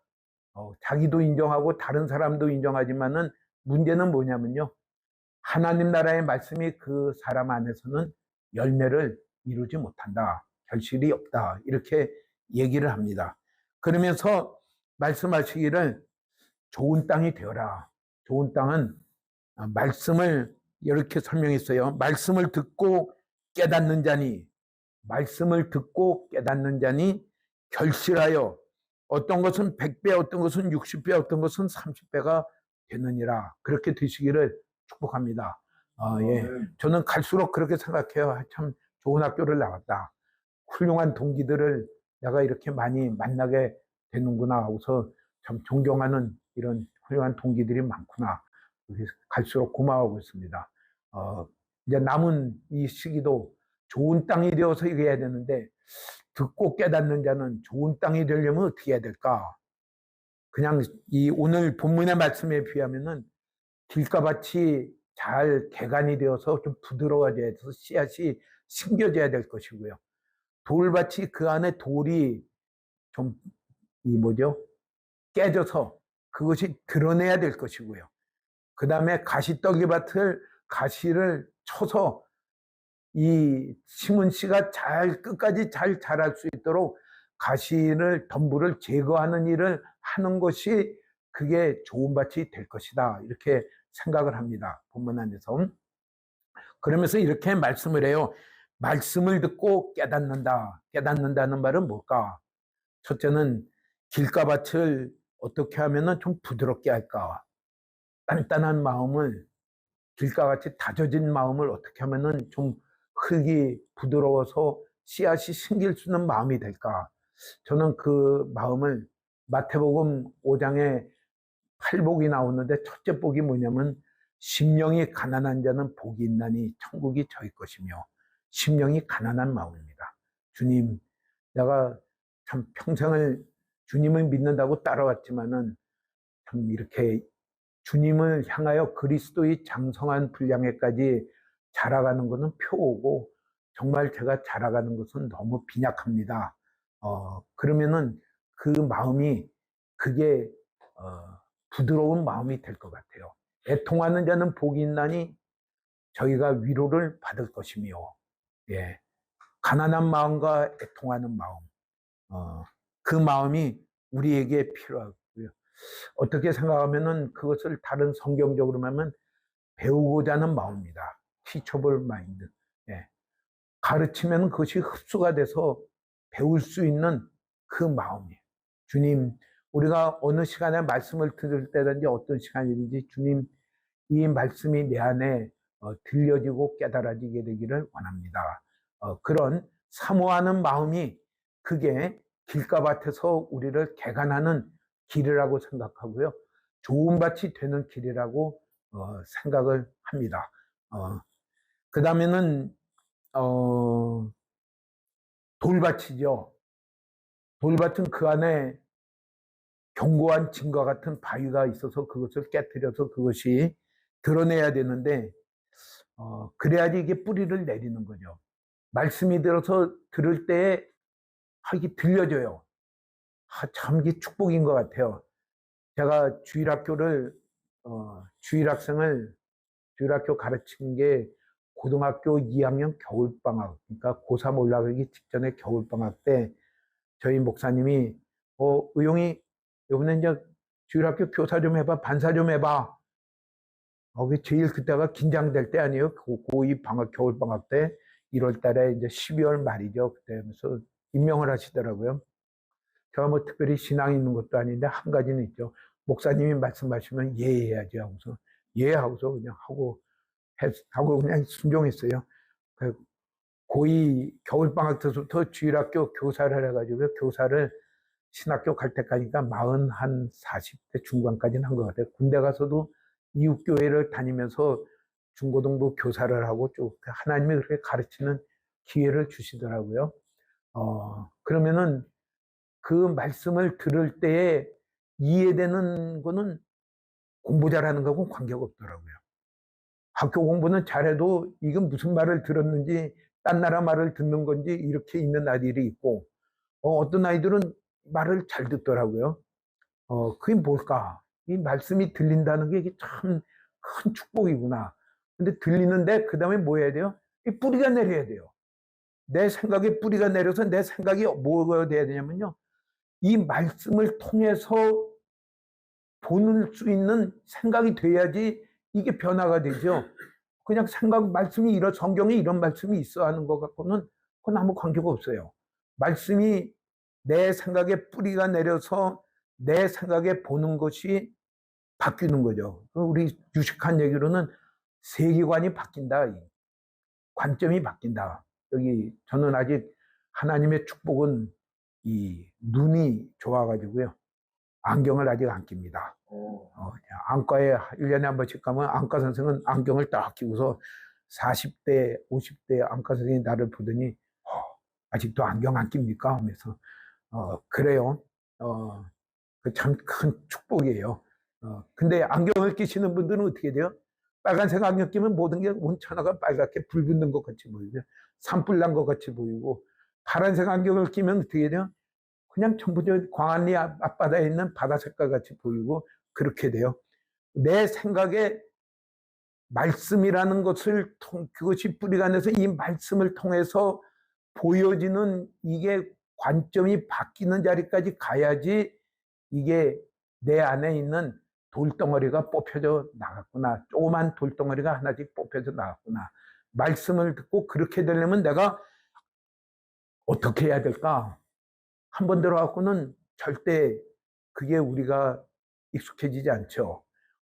자기도 인정하고 다른 사람도 인정하지만은 문제는 뭐냐면요, 하나님 나라의 말씀이 그 사람 안에서는 열매를 이루지 못한다. 결실이 없다. 이렇게 얘기를 합니다. 그러면서 말씀하시기를 좋은 땅이 되어라. 좋은 땅은 말씀을 이렇게 설명했어요. 말씀을 듣고 깨닫는 자니, 말씀을 듣고 깨닫는 자니 결실하여 어떤 것은 100배, 어떤 것은 60배, 어떤 것은 30배가 되느니라. 그렇게 되시기를 축복합니다. 예. 저는 갈수록 그렇게 생각해요. 참 좋은 학교를 나왔다. 훌륭한 동기들을 내가 이렇게 많이 만나게 되는구나 하고서 참 존경하는 이런 훌륭한 동기들이 많구나. 갈수록 고마워하고 있습니다. 이제 남은 이 시기도 좋은 땅이 되어서 이거 해야 되는데, 듣고 깨닫는 자는 좋은 땅이 되려면 어떻게 해야 될까? 그냥 이 오늘 본문의 말씀에 비하면은 길가밭이 잘 개간이 되어서 좀 부드러워져야 돼서 씨앗이 심겨져야 될 것이고요. 돌밭이 그 안에 돌이 좀 깨져서 그것이 드러내야 될 것이고요. 그 다음에 가시떨기밭을 가시를 쳐서 이 심은 씨가 끝까지 잘 자랄 수 있도록 가시를 덤불을 제거하는 일을 하는 것이 그게 좋은 밭이 될 것이다. 이렇게 생각을 합니다. 본문 안에서. 그러면서 이렇게 말씀을 해요. 말씀을 듣고 깨닫는다. 깨닫는다는 말은 뭘까? 첫째는 길가밭을 어떻게 하면 좀 부드럽게 할까? 단단한 마음을, 길가같이 다져진 마음을 어떻게 하면 좀 흙이 부드러워서 씨앗이 생길 수 있는 마음이 될까? 저는 그 마음을 마태복음 5장에 8복이 나오는데 첫째 복이 뭐냐면 심령이 가난한 자는 복이 있나니 천국이 저희 것이며, 심령이 가난한 마음입니다. 주님, 내가 참 평생을 주님을 믿는다고 따라왔지만은 참 이렇게 주님을 향하여 그리스도의 장성한 분량에까지 자라가는 것은 표오고, 정말 제가 자라가는 것은 너무 빈약합니다. 그러면은 그 마음이 그게 부드러운 마음이 될 것 같아요. 애통하는 자는 복이 있나니 저희가 위로를 받을 것이며, 예, 가난한 마음과 애통하는 마음, 그 마음이 우리에게 필요하고요. 어떻게 생각하면은 그것을 다른 성경적으로 하면 배우고자 하는 마음입니다. teachable mind. 예. 가르치면 그것이 흡수가 돼서 배울 수 있는 그 마음이에요. 주님, 우리가 어느 시간에 말씀을 들을 때든지 어떤 시간이든지 주님, 이 말씀이 내 안에 들려지고 깨달아지게 되기를 원합니다. 그런 사모하는 마음이 그게 길가밭에서 우리를 개간하는 길이라고 생각하고요. 좋은 밭이 되는 길이라고 생각을 합니다. 그 다음에는 돌밭이죠. 돌밭은 그 안에 견고한 진과 같은 바위가 있어서 그것을 깨뜨려서 그것이 드러내야 되는데, 그래야지 이게 뿌리를 내리는 거죠. 말씀이 들어서 들을 때에 이게 들려져요. 참 이게 축복인 것 같아요. 제가 주일학교 가르친 게 고등학교 2학년 겨울방학, 그러니까 고3 올라가기 직전에 겨울방학 때 저희 목사님이, 의용이, 이번에 이제 주일학교 교사 좀 해봐, 반사 좀 해봐. 제일 그때가 긴장될 때 아니에요? 고2 방학, 겨울방학 때 1월 달에 이제 12월 말이죠. 그때면서 임명을 하시더라고요. 제가 뭐 특별히 신앙이 있는 것도 아닌데 한 가지는 있죠. 목사님이 말씀하시면 예해야지 하고서, 예하고서 그냥 하고 그냥 순종했어요. 고2 겨울방학 때부터 주일학교 교사를 해가지고 교사를 신학교 갈 때까지니까 41, 40대 중반까지는 한 것 같아요. 군대 가서도 이웃교회를 다니면서 중고등부 교사를 하고 쭉 하나님이 그렇게 가르치는 기회를 주시더라고요. 그러면은 그 말씀을 들을 때에 이해되는 거는 공부 잘하는 거하고 관계가 없더라고요. 학교 공부는 잘해도 이건 무슨 말을 들었는지, 딴 나라 말을 듣는 건지 이렇게 있는 아이들이 있고, 어떤 아이들은 말을 잘 듣더라고요. 그게 뭘까? 이 말씀이 들린다는 게 이게 참 큰 축복이구나. 근데 들리는데 그 다음에 뭐 해야 돼요? 이 뿌리가 내려야 돼요. 내 생각에 뿌리가 내려서 내 생각이 뭐가 돼야 되냐면요, 이 말씀을 통해서 보는 수 있는 생각이 돼야지 이게 변화가 되죠. 그냥 말씀이 성경에 이런 말씀이 있어 하는 것 같고는 그건 아무 관계가 없어요. 말씀이 내 생각에 뿌리가 내려서 내 생각에 보는 것이 바뀌는 거죠. 우리 유식한 얘기로는 세계관이 바뀐다. 관점이 바뀐다. 저는 아직 하나님의 축복은 이 눈이 좋아가지고요. 안경을 아직 안 낍니다. 안과에 1년에 한 번씩 가면 안과 선생은 안경을 딱 끼고서 40대, 50대 안과 선생님이 나를 보더니 아직도 안경 안 낍니까? 하면서 그래요. 그 참 큰 축복이에요. 근데 안경을 끼시는 분들은 어떻게 돼요? 빨간색 안경 끼면 모든 게 온 천하가 빨갛게 불 붙는 것 같이 보이고, 산불 난 것 같이 보이고, 파란색 안경을 끼면 어떻게 돼요? 그냥 전부 광안리 앞바다에 있는 바다 색깔 같이 보이고 그렇게 돼요. 내 생각에 말씀이라는 것을 그것이 뿌리가 내서 이 말씀을 통해서 보여지는 이게 관점이 바뀌는 자리까지 가야지 이게 내 안에 있는 돌덩어리가 뽑혀져 나갔구나. 조그만 돌덩어리가 하나씩 뽑혀져 나갔구나. 말씀을 듣고 그렇게 되려면 내가 어떻게 해야 될까? 한 번 들어갖고는 절대 그게 우리가 익숙해지지 않죠.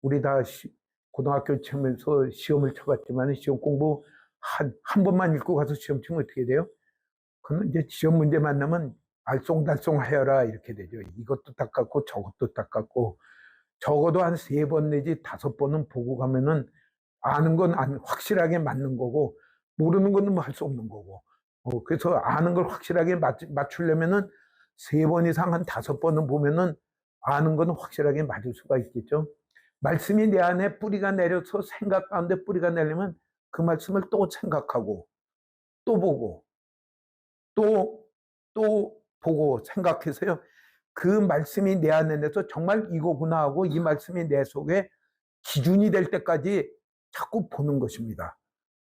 우리 다 고등학교 치면서 시험을 쳐봤지만 시험 공부 한 번만 읽고 가서 시험 치면 어떻게 돼요? 그러면 이제 시험 문제 만나면 알쏭달쏭 하여라 이렇게 되죠. 이것도 닦았고 저것도 닦았고 적어도 한 3번 내지 5번은 보고 가면은 아는 건 확실하게 맞는 거고 모르는 건 뭐 할 수 없는 거고 그래서 아는 걸 확실하게 맞추려면은 3번 이상 한 5번은 보면은 아는 건 확실하게 맞을 수가 있겠죠. 말씀이 내 안에 뿌리가 내려서 생각 가운데 뿌리가 내리면 그 말씀을 또 생각하고 또 보고 또 보고 생각해서요. 그 말씀이 내 안에 내서 정말 이거구나 하고 이 말씀이 내 속에 기준이 될 때까지 자꾸 보는 것입니다.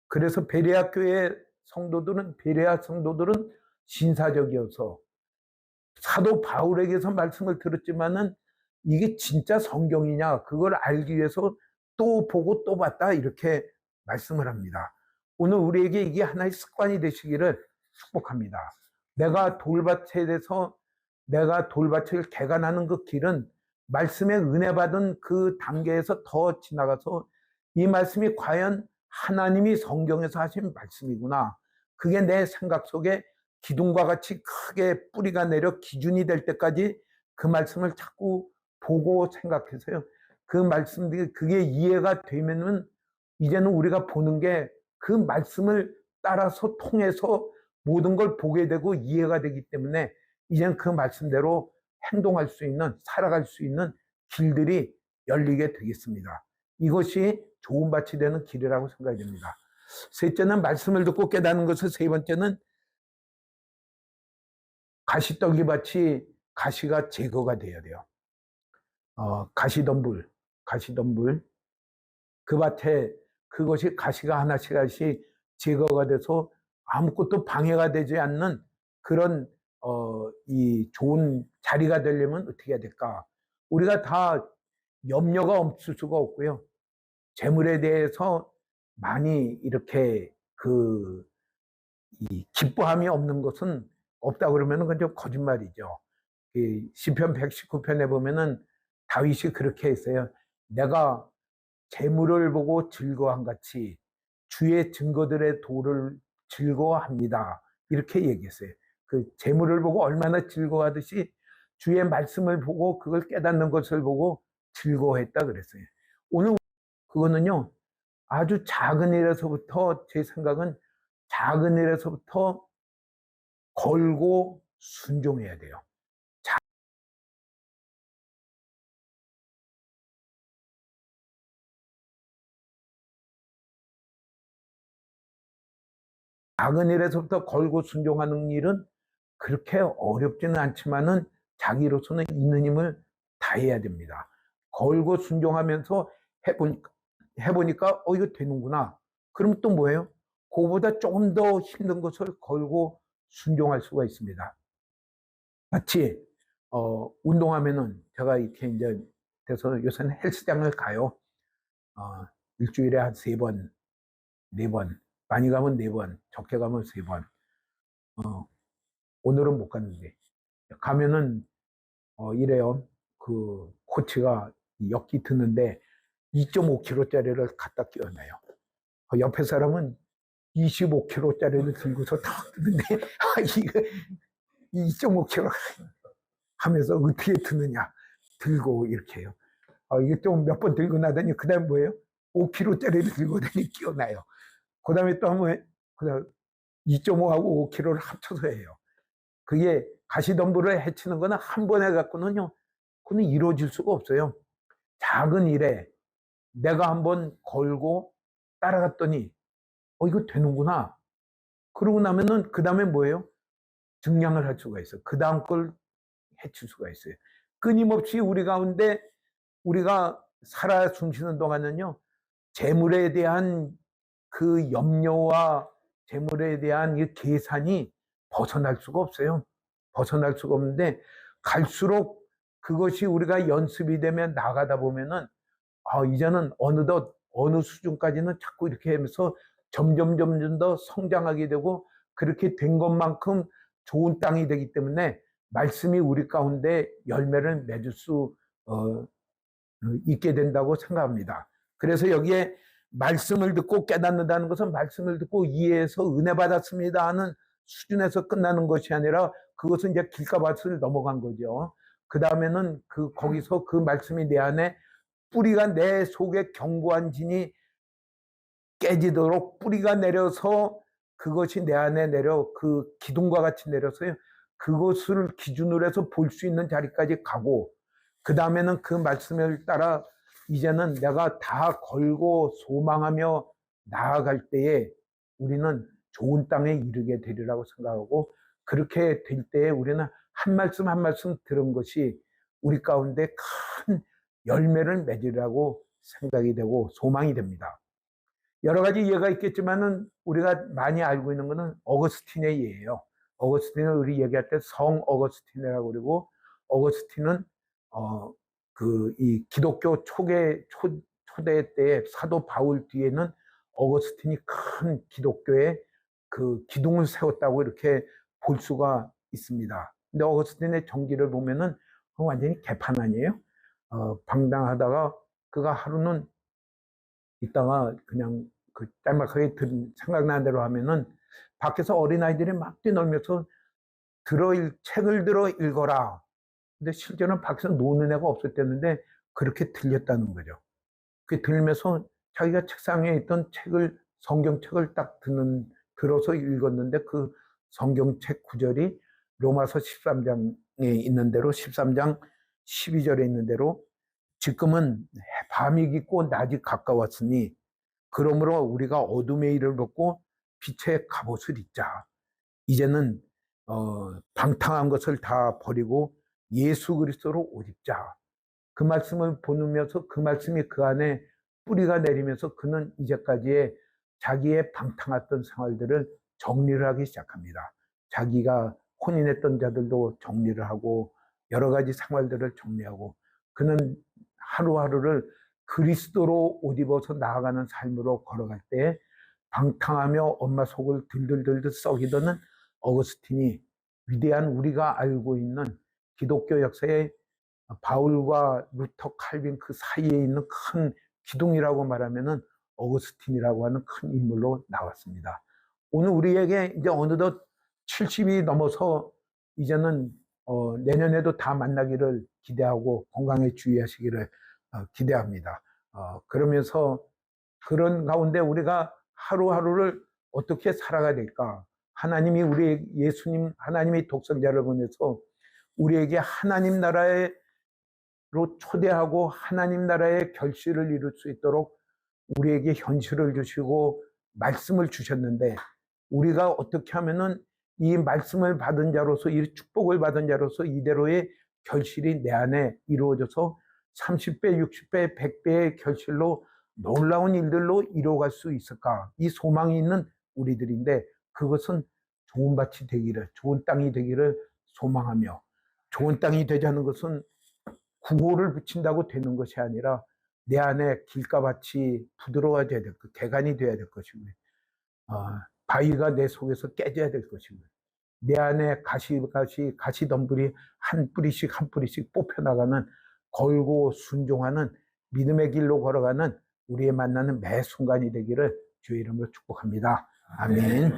그래서 베레아 교회 성도들은 베레아 성도들은 신사적이어서 사도 바울에게서 말씀을 들었지만은 이게 진짜 성경이냐 그걸 알기 위해서 또 보고 또 봤다 이렇게 말씀을 합니다. 오늘 우리에게 이게 하나의 습관이 되시기를 축복합니다. 내가 돌밭에 대해서 내가 돌밭을 개간하는 그 길은 말씀의 은혜 받은 그 단계에서 더 지나가서 이 말씀이 과연 하나님이 성경에서 하신 말씀이구나. 그게 내 생각 속에 기둥과 같이 크게 뿌리가 내려 기준이 될 때까지 그 말씀을 자꾸 보고 생각해서요. 그 말씀들이 그게 이해가 되면은 이제는 우리가 보는 게 그 말씀을 따라서 통해서 모든 걸 보게 되고 이해가 되기 때문에 이제는 그 말씀대로 행동할 수 있는 살아갈 수 있는 길들이 열리게 되겠습니다. 이것이 좋은 밭이 되는 길이라고 생각이 됩니다. 셋째는 말씀을 듣고 깨닫는 것을, 세 번째는 가시떨기밭이 가시가 제거가 돼야 돼요. 가시덤불 그 밭에 그것이 가시가 하나씩 제거가 돼서 아무것도 방해가 되지 않는 그런 이 좋은 자리가 되려면 어떻게 해야 될까? 우리가 다 염려가 없을 수가 없고요. 재물에 대해서 많이 이렇게 이 기뻐함이 없는 것은 없다 그러면 그건 좀 거짓말이죠. 시편 119편에 보면은 다윗이 그렇게 했어요. 내가 재물을 보고 즐거워한 같이 주의 증거들의 도를 즐거워합니다. 이렇게 얘기했어요. 그 재물을 보고 얼마나 즐거워하듯이 주의 말씀을 보고 그걸 깨닫는 것을 보고 즐거워했다 그랬어요. 오늘 그거는요, 아주 작은 일에서부터 제 생각은 작은 일에서부터 걸고 순종해야 돼요. 작은 일에서부터 걸고 순종하는 일은 그렇게 어렵지는 않지만은 자기로서는 있는 힘을 다해야 됩니다. 걸고 순종하면서 해보니까 이거 되는구나. 그럼 또 뭐예요? 그거보다 조금 더 힘든 것을 걸고 순종할 수가 있습니다. 마치 운동하면은 제가 이렇게 이제 돼서 요새는 헬스장을 가요. 일주일에 한 3번, 4번, 많이 가면 4번, 적게 가면 3번. 오늘은 못 갔는데 가면은 이래요. 그 코치가 역기 드는데 2.5kg짜리를 갖다 끼워놔요. 옆에 사람은 25kg짜리를 들고서 탁 드는데 이거 2.5kg 하면서 어떻게 드느냐 들고 이렇게 해요. 이게 좀 몇 번 들고 나더니 그 다음 뭐예요? 5kg짜리를 들고 다니 끼워놔요. 그 다음에 또 한번 2.5하고 5kg를 합쳐서 해요. 그게 가시덤불을 해치는 거는 한 번에 갖고는요, 그는 이루어질 수가 없어요. 작은 일에 내가 한번 걸고 따라갔더니 이거 되는구나. 그러고 나면은 그 다음에 뭐예요? 증량을 할 수가 있어요. 그 다음 걸 해칠 수가 있어요. 끊임없이 우리 가운데 우리가 살아 숨쉬는 동안은요, 재물에 대한 그 염려와 재물에 대한 이 계산이 벗어날 수가 없어요. 벗어날 수가 없는데 갈수록 그것이 우리가 연습이 되면 나가다 보면은 이제는 어느덧 어느 수준까지는 자꾸 이렇게 하면서 점점 더 성장하게 되고 그렇게 된 것만큼 좋은 땅이 되기 때문에 말씀이 우리 가운데 열매를 맺을 수 있게 된다고 생각합니다. 그래서 여기에 말씀을 듣고 깨닫는다는 것은 말씀을 듣고 이해해서 은혜 받았습니다 하는 수준에서 끝나는 것이 아니라 그것은 이제 길가밭을 넘어간 거죠. 그 다음에는 거기서 그 말씀이 내 안에 뿌리가 내 속에 견고한 진이 깨지도록 뿌리가 내려서 그것이 내 안에 내려 그 기둥과 같이 내려서요. 그것을 기준으로 해서 볼 수 있는 자리까지 가고 그 다음에는 그 말씀을 따라 이제는 내가 다 걸고 소망하며 나아갈 때에 우리는 좋은 땅에 이르게 되리라고 생각하고 그렇게 될 때에 우리는 한 말씀 한 말씀 들은 것이 우리 가운데 큰 열매를 맺으라고 생각이 되고 소망이 됩니다. 여러 가지 이해가 있겠지만은 우리가 많이 알고 있는 것은 어거스틴의 예예요. 어거스틴은 우리 얘기할 때 성 어거스틴이라고 그러고 어거스틴은 이 기독교 초대 때에 사도 바울 뒤에는 어거스틴이 큰 기독교의 그 기둥을 세웠다고 이렇게 볼 수가 있습니다. 근데 어거스틴의 정기를 보면은 완전히 개판 아니에요? 방당하다가 그가 하루는 있다가 그냥 그 짤막하게 생각나는 대로 하면은 밖에서 어린아이들이 막 뛰놀면서 책을 들어 읽어라. 근데 실제로는 밖에서 노는 애가 없었대는데 그렇게 들렸다는 거죠. 그게 들으면서 자기가 책상에 있던 성경책을 딱 들어서 읽었는데 그 성경책 구절이 로마서 13장에 있는 대로 13장 12절에 있는 대로 지금은 밤이 깊고 낮이 가까웠으니 그러므로 우리가 어둠의 일을 벗고 빛의 갑옷을 입자. 이제는 방탕한 것을 다 버리고 예수 그리스도로 옷 입자. 그 말씀을 보면서 그 말씀이 그 안에 뿌리가 내리면서 그는 이제까지의 자기의 방탕했던 생활들을 정리를 하기 시작합니다. 자기가 혼인했던 자들도 정리를 하고 여러 가지 생활들을 정리하고 그는 하루하루를 그리스도로 옷 입어서 나아가는 삶으로 걸어갈 때 방탕하며 엄마 속을 들들들들 썩이던 어거스틴이 위대한 우리가 알고 있는 기독교 역사의 바울과 루터 칼빈 그 사이에 있는 큰 기둥이라고 말하면은 어거스틴이라고 하는 큰 인물로 나왔습니다. 오늘 우리에게 이제 어느덧 70이 넘어서 이제는 내년에도 다 만나기를 기대하고 건강에 주의하시기를 기대합니다. 그러면서 그런 가운데 우리가 하루하루를 어떻게 살아가야 될까? 하나님이 예수님 하나님의 독생자를 보내서 우리에게 하나님 나라로 초대하고 하나님 나라의 결실을 이룰 수 있도록 우리에게 현실을 주시고 말씀을 주셨는데 우리가 어떻게 하면은 이 말씀을 받은 자로서 이 축복을 받은 자로서 이대로의 결실이 내 안에 이루어져서 30배, 60배, 100배의 결실로 놀라운 일들로 이루어갈 수 있을까? 이 소망이 있는 우리들인데 그것은 좋은 밭이 되기를, 좋은 땅이 되기를 소망하며 좋은 땅이 되자는 것은 구호를 붙인다고 되는 것이 아니라 내 안에 길가밭이 부드러워져야 될 것, 개간이 되어야 될 것이고 바위가 내 속에서 깨져야 될 것이고 내 안에 가시덤불이 한 뿌리씩 뽑혀나가는 걸고 순종하는 믿음의 길로 걸어가는 우리의 만나는 매 순간이 되기를 주의 이름으로 축복합니다. 아멘.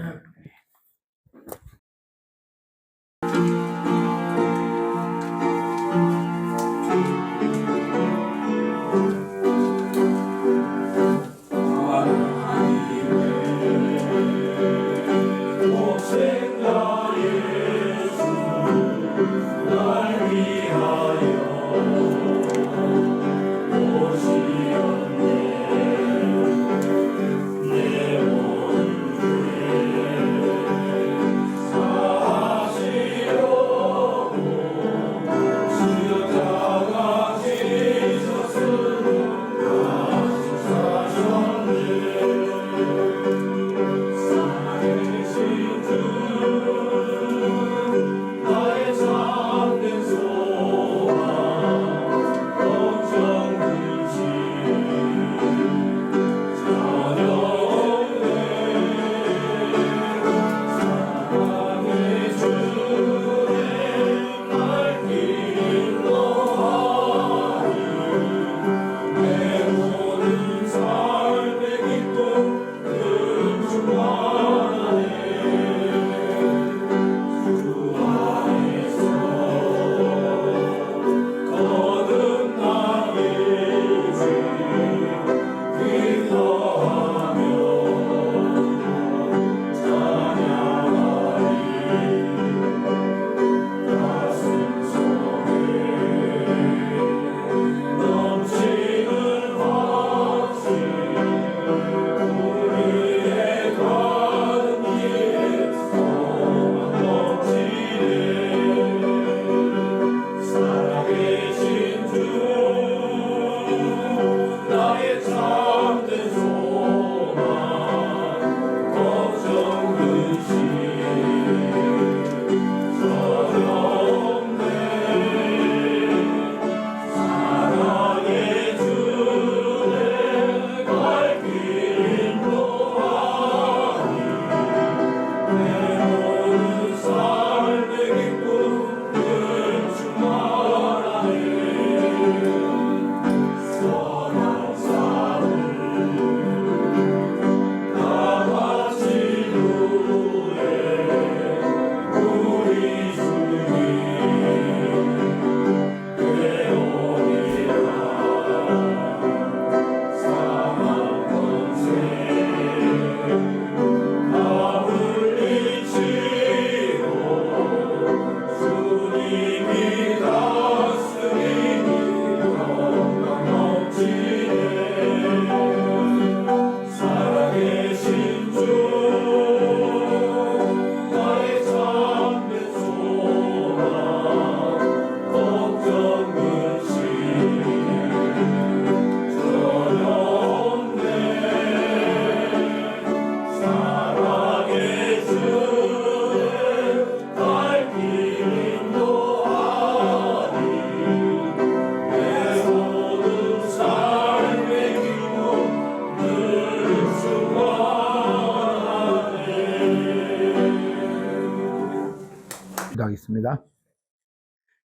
기도하겠습니다.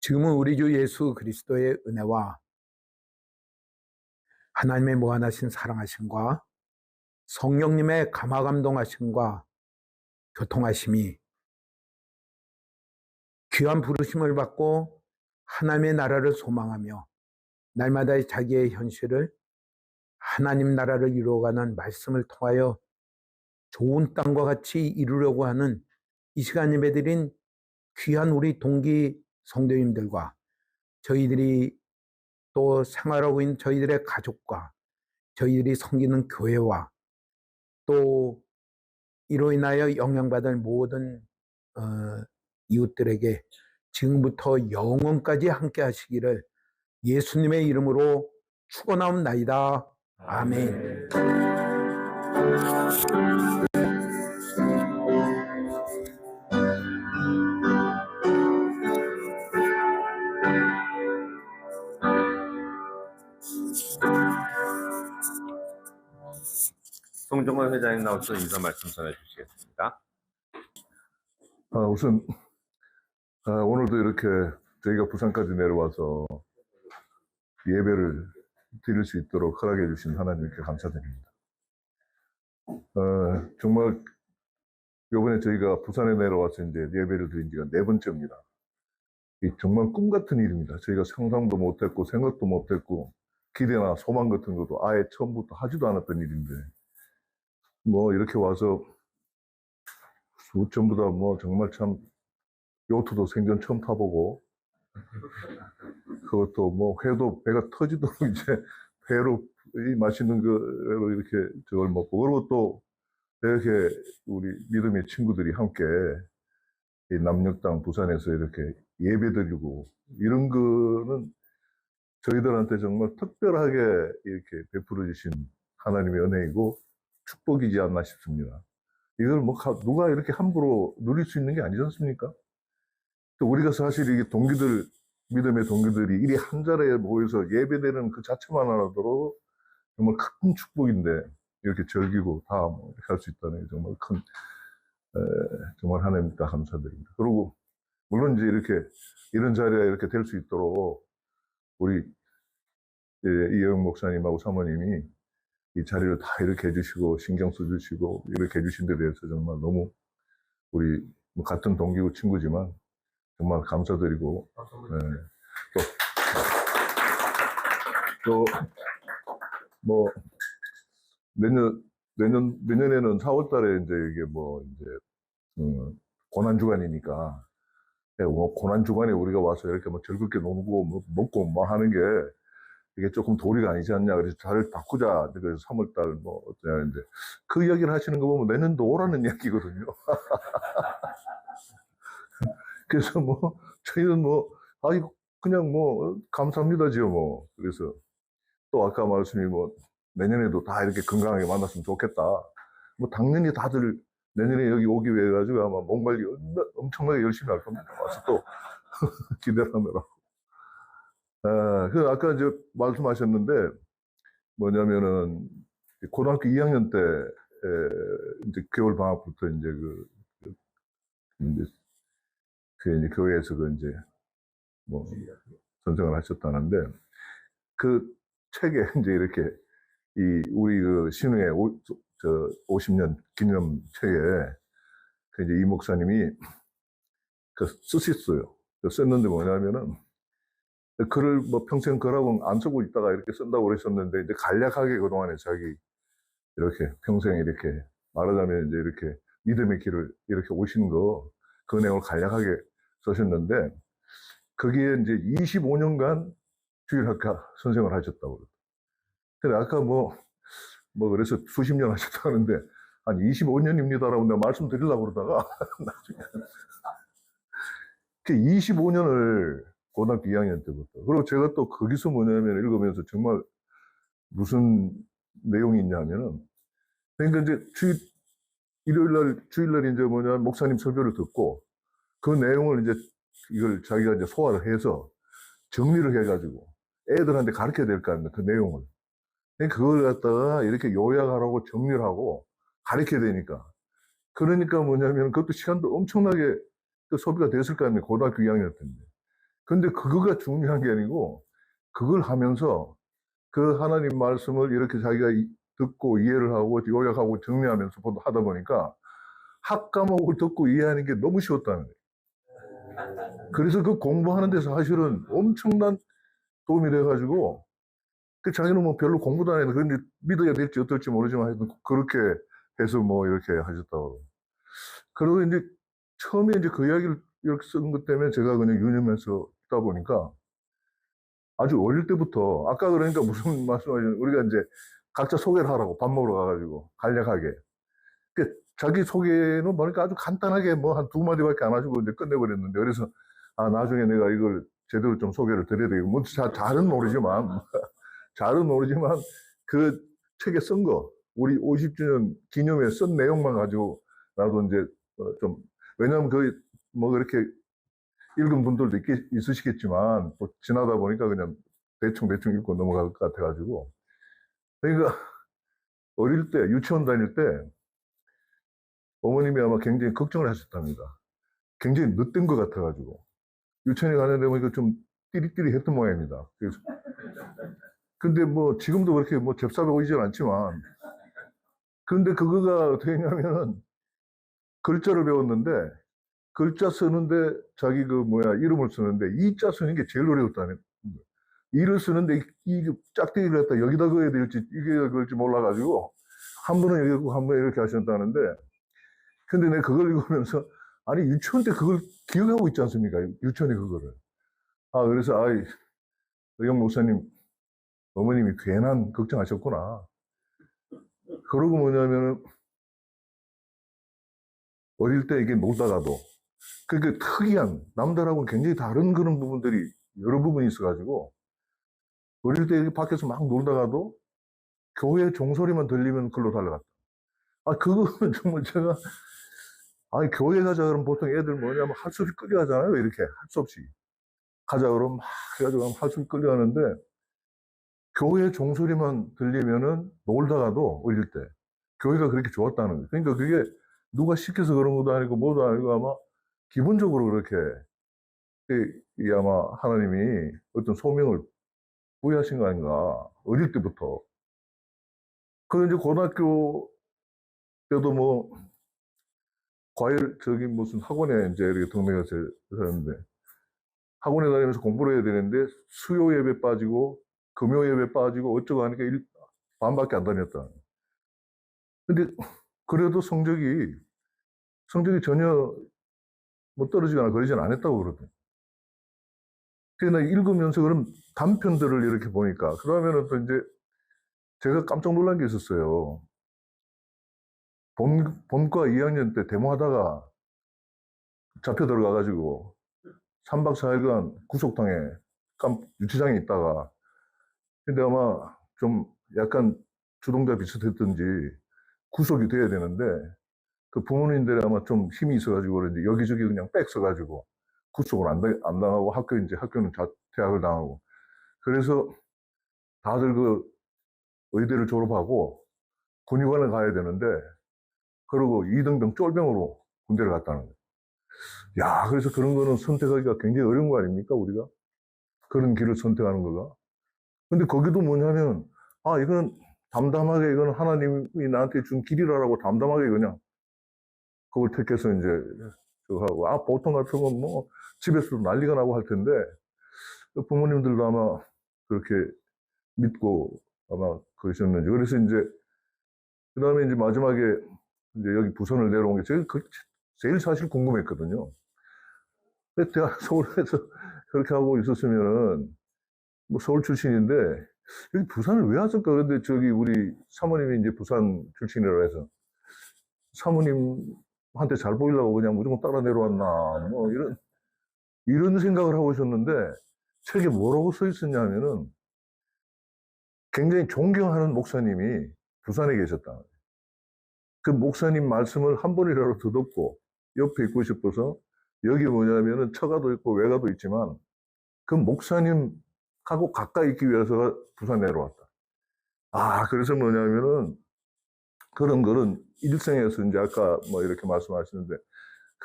지금은 우리 주 예수 그리스도의 은혜와 하나님의 무한하신 사랑하심과 성령님의 감화감동하심과 교통하심이 귀한 부르심을 받고 하나님의 나라를 소망하며 날마다의 자기의 현실을 하나님 나라를 이루어가는 말씀을 통하여 좋은 땅과 같이 이루려고 하는 이 시간 예배드린 귀한 우리 동기 성도님들과 저희들이 또 생활하고 있는 저희들의 가족과 저희들이 섬기는 교회와 또 이로 인하여 영향받을 모든 이웃들에게 지금부터 영원까지 함께 하시기를 예수님의 이름으로 축원하옵나이다. 아멘. 송정원 회장님 나오셔서 인사 말씀 전해 주시겠습니다. 우선 오늘도 이렇게 저희가 부산까지 내려와서 예배를 드릴 수 있도록 허락해 주신 하나님께 감사드립니다. 정말 이번에 저희가 부산에 내려와서 이제 예배를 드린 지가 4번째입니다. 정말 꿈 같은 일입니다. 저희가 상상도 못했고 생각도 못했고 기대나 소망 같은 것도 아예 처음부터 하지도 않았던 일인데 뭐 이렇게 와서 전부 다 뭐 정말 참 요트도 생전 처음 타보고 그것도 뭐 회도 배가 터지도록 이제 회로 이 맛있는 거로 이렇게 저걸 먹고 그리고 또 이렇게 우리 믿음의 친구들이 함께 이 남녘땅 부산에서 이렇게 예배드리고 이런 거는 저희들한테 정말 특별하게 이렇게 베풀어 주신 하나님의 은혜이고 축복이지 않나 싶습니다. 이걸 뭐 누가 이렇게 함부로 누릴 수 있는 게 아니지 않습니까? 또 우리가 사실 이게 동기들, 믿음의 동기들이 이리 한 자리에 모여서 예배되는 그 자체만 하나도 정말 큰 축복인데 이렇게 즐기고 다 뭐 이렇게 할 수 있다는 게 정말 큰 정말 하나님께 감사드립니다. 그리고 물론 이제 이렇게 이런 자리에 이렇게 될 수 있도록 우리 이영 목사님하고 사모님이 이 자리를 다 이렇게 해주시고 신경 써주시고 이렇게 해주신 데 대해서 정말 너무 우리 뭐 같은 동기고 친구지만 정말 감사드리고 또 뭐 내년에는 4월 달에 이제 이게 뭐 이제 고난주간이니까 뭐 고난주간에 우리가 와서 이렇게 뭐 즐겁게 놀고 뭐 먹고 뭐 하는 게 이게 조금 도리가 아니지 않냐. 그래서 자리를 바꾸자. 그래서 3월 달 뭐 어쩌냐는데 그 이야기를 하시는 거 보면 내년도 오라는 이야기거든요. 그래서 뭐 저희는 뭐 이거 그냥 뭐 감사합니다지요 뭐. 그래서 또 아까 말씀이 뭐 내년에도 다 이렇게 건강하게 만났으면 좋겠다. 뭐 당연히 다들 내년에 여기 오기 위해 가지고 아마 몸 관리 엄청나게 열심히 할 겁니다. 와서 또 기대를 하느라고. 그 아까 이제 말씀하셨는데 뭐냐면은 고등학교 2학년 때 이제 겨울 방학부터 이제 이제 교회에서 이제 뭐 선생을 하셨다는데 그 책에 이제 이렇게 우리 신우의 50년 기념 책에 이제 이 목사님이 쓰셨어요. 썼는데 뭐냐면은 글을 뭐 평생 글하고 안 쓰고 있다가 이렇게 쓴다고 그러셨는데 이제 간략하게 그동안에 자기 이렇게 평생 이렇게 말하자면 이제 이렇게 믿음의 길을 이렇게 오신 그 내용을 간략하게 쓰셨는데 거기에 이제 25년간 주일학교 선생을 하셨다고 그래요. 근데 아까 그래서 수십 년 하셨다고 하는데 한 25년입니다라고 내가 말씀드리려고 그러다가 나중에 25년을 고등학교 2학년 때부터. 그리고 제가 또 거기서 뭐냐면 읽으면서 정말 무슨 내용이 있냐면은, 그러니까 이제 주일날 이제 목사님 설교를 듣고 그 내용을 이제 이걸 자기가 이제 소화를 해서 정리를 해가지고 애들한테 가르쳐야 될 거 아닙니까? 그 내용을. 그러니까 그걸 갖다가 이렇게 요약하라고 정리를 하고 가르쳐야 되니까. 그러니까 뭐냐면 그것도 시간도 엄청나게 그 소비가 됐을 거 아니에요. 고등학교 2학년 때인데. 근데 그거가 중요한 게 아니고 그걸 하면서 그 하나님 말씀을 이렇게 자기가 듣고 이해를 하고 요약하고 정리하면서 하다 보니까 학 과목을 듣고 이해하는 게 너무 쉬웠다는 거예요. 그래서 그 공부하는 데서 사실은 엄청난 도움이 돼가지고 그 자기는 뭐 별로 공부도 안 했는데 그런데 믿어야 될지 어떨지 모르지만 하여튼 그렇게 해서 뭐 이렇게 하셨다고. 그리고 이제 처음에 이제 그 이야기를 이렇게 쓴 것 때문에 제가 그냥 유념해서 듣다 보니까 아주 어릴 때부터 아까 그러니까 무슨 말씀하시는 우리가 이제 각자 소개를 하라고 밥 먹으러 가가지고 간략하게 자기 소개는 보니까 아주 간단하게 뭐 한 2마디밖에 안 하시고 이제 끝내버렸는데 그래서 아 나중에 내가 이걸 제대로 좀 소개를 드려야 되겠고 뭐 잘은 모르지만 잘은 모르지만 그 책에 쓴 거 우리 50주년 기념에 쓴 내용만 가지고 나도 이제 좀 왜냐하면 그 뭐 그렇게 읽은 분들도 있으시겠지만 또 지나다 보니까 그냥 대충 읽고 넘어갈 것 같아가지고 그러니까 어릴 때 유치원 다닐 때 어머님이 아마 굉장히 걱정을 하셨답니다. 굉장히 늦된 것 같아가지고 유치원에 가는데 보니까 좀 띠리띠리했던 모양입니다. 그래서 근데 뭐 지금도 그렇게 뭐 잽싸게 오이진 않지만 근데 그거가 어떻게 했냐면은 글자를 배웠는데 글자 쓰는데 자기 그 뭐야 이름을 쓰는데 이자 쓰는 게 제일 어려웠다는 거예요. 이를 쓰는데 이 짝대기를 갖다 여기다 그어야 될지 이게 그럴지 몰라가지고 한 번은 여기 고 한 번은 이렇게 하셨다는데 근데 내가 그걸 읽으면서 아니 유치원 때 그걸 기억하고 있지 않습니까? 유치원에 그거를 그래서 아이 의영 목사님 어머님이 괜한 걱정하셨구나. 그러고 뭐냐면은 어릴 때 이게 놀다가도 그러니까 특이한 남들하고는 굉장히 다른 그런 부분들이 여러 부분이 있어가지고 어릴 때 이렇게 밖에서 막 놀다가도 교회 종소리만 들리면 글로 달려갔다. 그거는 정말 제가 아니 교회 가자 그러면 보통 애들 뭐냐면 할 수 없이 끌려가잖아요. 이렇게 할 수 없이 가자 그러면 막 해가지고 할 수 없이 끌려가는데 교회 종소리만 들리면은 놀다가도 어릴 때 교회가 그렇게 좋았다는 거예요. 그러니까 그게 누가 시켜서 그런 것도 아니고 뭐도 아니고 아마 기본적으로 그렇게 이 아마 하나님이 어떤 소명을 부여하신 거 아닌가 어릴 때부터. 그리고 이제 고등학교 때도 뭐 과일 저기 무슨 학원에 이제 이렇게 동네 가서 하는데 학원에 다니면서 공부를 해야 되는데 수요 예배 빠지고 금요 예배 빠지고 어쩌고 하니까 반밖에 안 다녔다. 근데 그래도 성적이 전혀 뭐 떨어지거나 그러진 않았다고 그러더라고요. 그래서 나 읽으면서 그런 단편들을 이렇게 보니까 그러면은 또 이제 제가 깜짝 놀란 게 있었어요. 본과 2학년 때 데모하다가 잡혀 들어가가지고 3박 4일간 구속당해 유치장에 있다가 근데 아마 좀 약간 주동자 비슷했던지 구속이 돼야 되는데 그 부모님들이 아마 좀 힘이 있어가지고 그런지 여기저기 그냥 빽 써가지고 구속을 안 당하고 학교는 퇴학을 당하고 그래서 다들 그 의대를 졸업하고 군의관을 가야 되는데 그러고 2등병 쫄병으로 군대를 갔다는 거예요. 야, 그래서 그런 거는 선택하기가 굉장히 어려운 거 아닙니까, 우리가? 그런 길을 선택하는 거가. 근데 거기도 뭐냐면, 이거는 담담하게, 이거는 하나님이 나한테 준 길이라고 담담하게 그냥 그걸 택해서 이제 저거 하고, 보통 같으면 뭐 집에서도 난리가 나고 할 텐데, 부모님들도 아마 그렇게 믿고 아마 그러셨는지. 그래서 이제, 그 다음에 이제 마지막에 이제 여기 부산을 내려온 게 제일 사실 궁금했거든요. 대학 서울에서 그렇게 하고 있었으면은 뭐 서울 출신인데 여기 부산을 왜 왔을까? 그런데 저기 우리 사모님이 이제 부산 출신이라고 해서 사모님한테 잘 보이려고 그냥 무조건 따라 내려왔나 뭐 이런 생각을 하고 있었는데 책에 뭐라고 써 있었냐면은 굉장히 존경하는 목사님이 부산에 계셨다. 그 목사님 말씀을 한 번이라도 듣고 옆에 있고 싶어서 여기 뭐냐면은 처가도 있고 외가도 있지만 그 목사님하고 가까이 있기 위해서 부산 내려왔다. 그래서 뭐냐면은 그런 일생에서 이제 아까 뭐 이렇게 말씀하시는데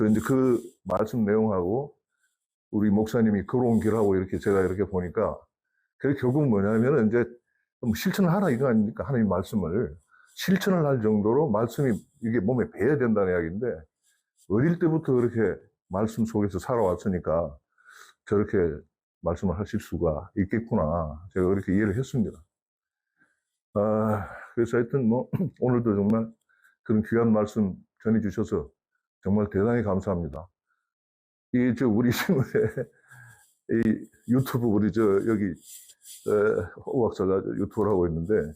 이제 그 말씀 내용하고 우리 목사님이 걸어온 길하고 이렇게 제가 이렇게 보니까 그게 결국 뭐냐면은 이제 좀 실천을 하라 이거 아닙니까? 하나님 말씀을 실천을 할 정도로 말씀이 이게 몸에 배야 된다는 이야기인데 어릴 때부터 그렇게 말씀 속에서 살아왔으니까 저렇게 말씀을 하실 수가 있겠구나. 제가 그렇게 이해를 했습니다. 그래서 하여튼 뭐 오늘도 정말 그런 귀한 말씀 전해주셔서 정말 대단히 감사합니다. 우리 신우의 이 유튜브 우리 여기 호 박사가 유튜브를 하고 있는데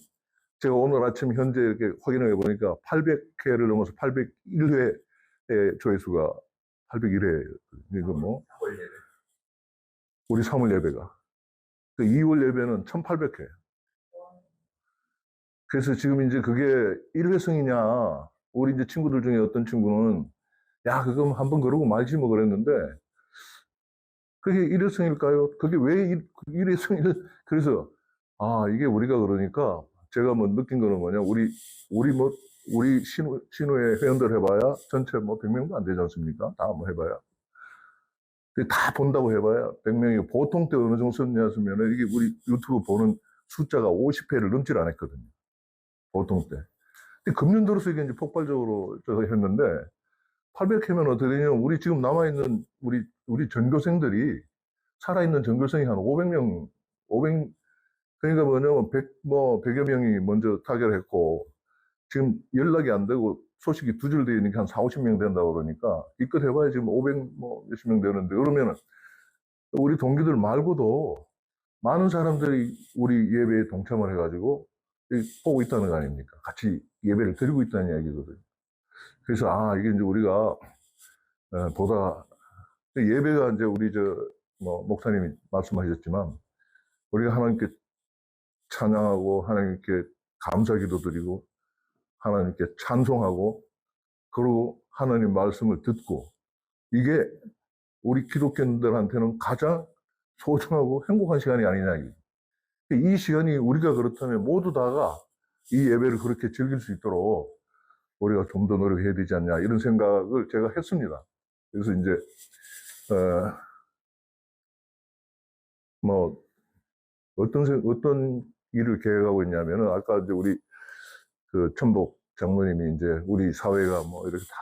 제가 오늘 아침 현재 이렇게 확인해 보니까 800회를 넘어서 801회 조회수가 801회. 이거 뭐 우리 3월 예배가. 그 2월 예배는 1800회. 그래서 지금 이제 그게 일회성이냐. 우리 이제 친구들 중에 어떤 친구는 야, 그거 한번 그러고 말지 뭐 그랬는데 그게 일회성일까요? 그게 왜 일회성일? 그래서 이게 우리가 그러니까 제가 뭐 느낀 거는 뭐냐. 우리 신우의 회원들 해봐야 전체 뭐 100명도 안 되지 않습니까? 다 뭐 해봐야. 다 본다고 해봐야 100명이 보통 때 어느 정도 썼냐면 이게 우리 유튜브 보는 숫자가 50회를 넘질 않았거든요. 보통 때. 근데 금년 들어서 이게 이제 폭발적으로 했는데 800회면 어떻게 되냐면 우리 지금 남아있는 우리 전교생들이 살아있는 전교생이 한 500명, 그러니까 뭐냐면 100여 명이 먼저 타결했고 지금 연락이 안 되고 소식이 두절되어 있는 게 한 4, 50명 된다고 그러니까 이껏 해봐야 지금 500 몇십 명 되는데 그러면은 우리 동기들 말고도 많은 사람들이 우리 예배에 동참을 해가지고 보고 있다는 거 아닙니까? 같이 예배를 드리고 있다는 이야기거든요. 그래서 이게 이제 우리가 보다 예배가 이제 우리 목사님이 말씀하셨지만 우리가 하나님께 찬양하고 하나님께 감사기도 드리고 하나님께 찬송하고 그리고 하나님 말씀을 듣고 이게 우리 기독교인들한테는 가장 소중하고 행복한 시간이 아니냐. 이 시간이 우리가 그렇다면 모두 다가 이 예배를 그렇게 즐길 수 있도록 우리가 좀 더 노력해야 되지 않냐 이런 생각을 제가 했습니다. 그래서 이제 뭐 어떤 일을 계획하고 있냐면은 아까 이제 우리 그 천복 장로님이 이제 우리 사회가 뭐 이렇게 다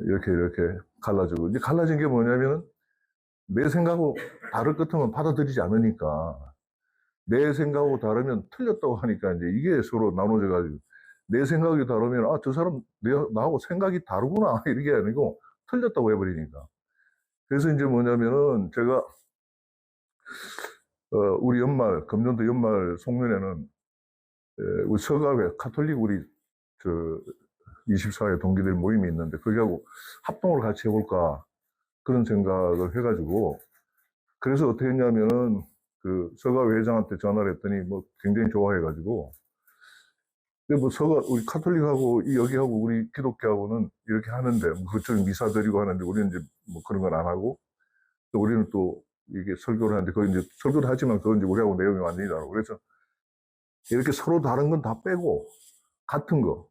이렇게 갈라지고 이제 갈라진 게 뭐냐면은 내 생각하고 다를 것 같으면 받아들이지 않으니까 내 생각하고 다르면 틀렸다고 하니까 이제 이게 서로 나눠져 가지고 내 생각이 다르면 저 사람 나하고 생각이 다르구나 이게 아니고 틀렸다고 해버리니까 그래서 이제 뭐냐면은 제가 우리 금년도 연말 송년회는 우리 서가회 카톨릭 우리 24회 동기들 모임이 있는데 거기하고 합동을 같이 해볼까 그런 생각을 해가지고 그래서 어떻게 했냐면은 그 서가회 회장한테 전화를 했더니 뭐 굉장히 좋아해가지고 뭐 우리 카톨릭하고 여기하고 우리 기독교하고는 이렇게 하는데 뭐 그쪽 미사 드리고 하는데 우리는 이제 뭐 그런 건 안 하고 또 우리는 또 이게 설교를 하는데 거기 이제 설교도 하지만 그건 이제 우리하고 내용이 완전히 다르고 그래서 이렇게 서로 다른 건 다 빼고 같은 거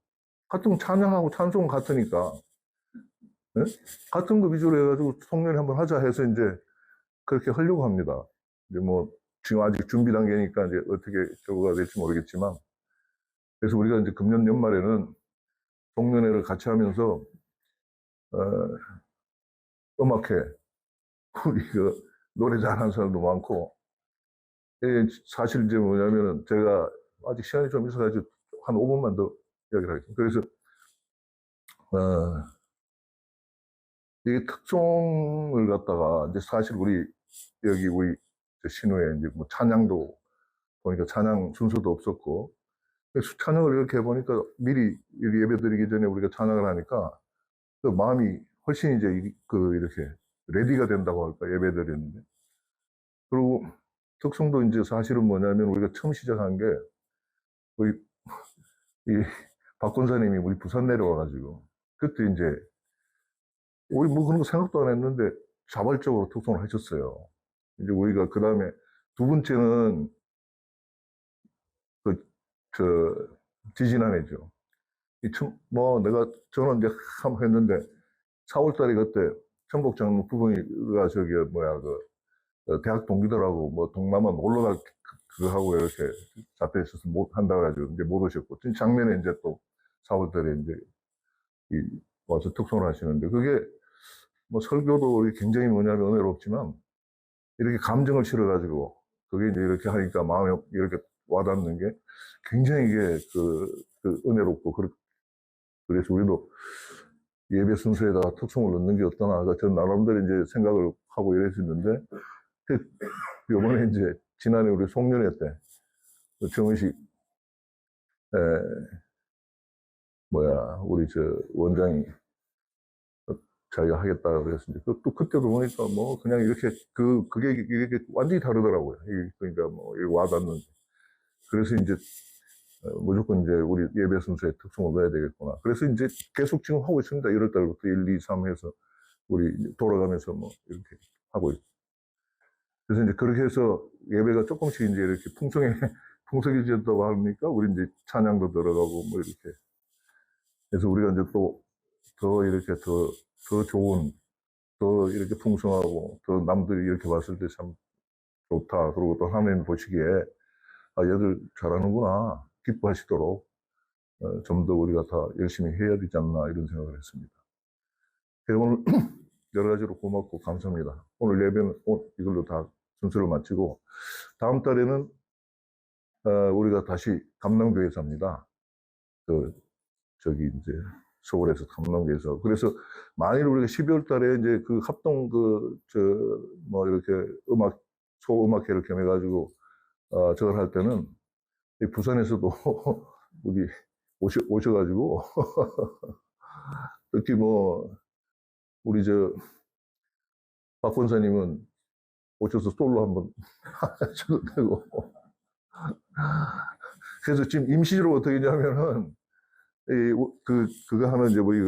찬양하고 찬송은 같으니까 네? 같은 거 위주로 해가지고 송년회 한번 하자 해서 이제 그렇게 하려고 합니다. 이제 뭐 지금 아직 준비 단계니까 이제 어떻게 저거가 될지 모르겠지만 그래서 우리가 이제 금년 연말에는 송년회를 같이 하면서 음악회 우리 노래 잘하는 사람도 많고 사실 이제 뭐냐면은 제가 아직 시간이 좀 있어가지고 한 5분만 더 이야기를 하겠습니다. 그래서 이 특종을 갖다가 이제 사실 우리 신우에 이제 뭐 찬양도 보니까 찬양 순서도 없었고 그래서 찬양을 이렇게 해보니까 미리 예배 드리기 전에 우리가 찬양을 하니까 그 마음이 훨씬 이제 이렇게 레디가 된다고 할까 예배 드리는데 그리고 특성도 이제 사실은 뭐냐면 우리가 처음 시작한 게 우리 박 권사님이 우리 부산 내려와가지고 그때 이제 우리 뭐 그런 거 생각도 안 했는데 자발적으로 특송을 하셨어요. 이제 우리가 그 다음에 두 번째는 지지난해죠. 저는 이제 한번 했는데 4월 달에 그때 천복장 부부가 저기 뭐야 대학 동기들하고 뭐 동남아 놀러 갈 그거 하고 이렇게 잡혀 있어서 못 한다 가지고 이제 못 오셨고 작년에 이제 또 4월 달에 이제 와서 특송을 하시는데 그게 뭐 설교도 굉장히 뭐냐면 은혜롭지만 이렇게 감정을 실어 가지고 그게 이제 이렇게 하니까 마음에 이렇게 와닿는 게 굉장히 이게 그 은혜롭고 그래서 우리도 예배 순서에다가 특송을 넣는 게 어떠나 전 나름대로 이제 생각을 하고 이랬었는데 요번에 이제 지난해 우리 송년회 때 정의식 우리 저 원장이 자기가 하겠다 그랬는데 또 그때도 보니까 뭐 그냥 이렇게 그게 이렇게 완전히 다르더라고요. 그러니까 뭐 이거 와닿는. 그래서 이제 무조건 이제 우리 예배 순서에 특송을 넣어야 되겠구나. 그래서 이제 계속 지금 하고 있습니다. 1월 달부터 1, 2, 3 해서 우리 돌아가면서 뭐 이렇게 하고 있어요. 그래서 이제 그렇게 해서 예배가 조금씩 이제 이렇게 풍성해졌다고 합니까? 우리 이제 찬양도 들어가고 뭐 이렇게. 그래서 우리가 이제 또 더 이렇게 더 좋은, 더 이렇게 풍성하고, 더 남들이 이렇게 봤을 때 참 좋다. 그리고 또 하나님 보시기에, 아, 얘들 잘하는구나. 기뻐하시도록, 좀 더 우리가 다 열심히 해야 되지 않나, 이런 생각을 했습니다. 오늘 여러 가지로 고맙고 감사합니다. 오늘 예배는 이걸로 다 순서를 마치고, 다음 달에는, 우리가 다시 감남교회에서 합니다. 저기 이제, 서울에서 감남교회에서. 그래서 만일 우리가 12월 달에 이제 그 합동 뭐 이렇게 소음악회를 겸해가지고, 저걸 할 때는 부산에서도 우리 오셔가지고, 특히 뭐, 우리 박 권사님은 오셔서 솔로 한번 하셔도 되고. 그래서 지금 임시로 어떻게 하냐면은, 그거 하는 이제 우리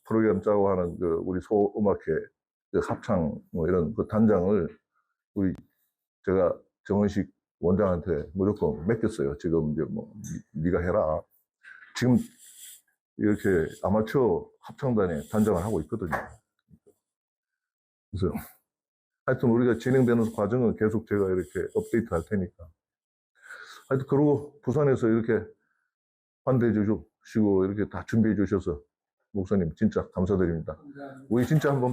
프로그램 짜고 하는 우리 소음악회 합창 뭐 이런 그 단장을 제가 정은식 원장한테 무조건 맡겼어요. 지금 이제 뭐 네가 해라. 지금 이렇게 아마추어 합창단에 단장을 하고 있거든요. 그래서 하여튼 우리가 진행되는 과정은 계속 제가 이렇게 업데이트 할 테니까. 하여튼 그러고 부산에서 이렇게 환대해 주시고 이렇게 다 준비해 주셔서 목사님 진짜 감사드립니다. 우리 진짜 한번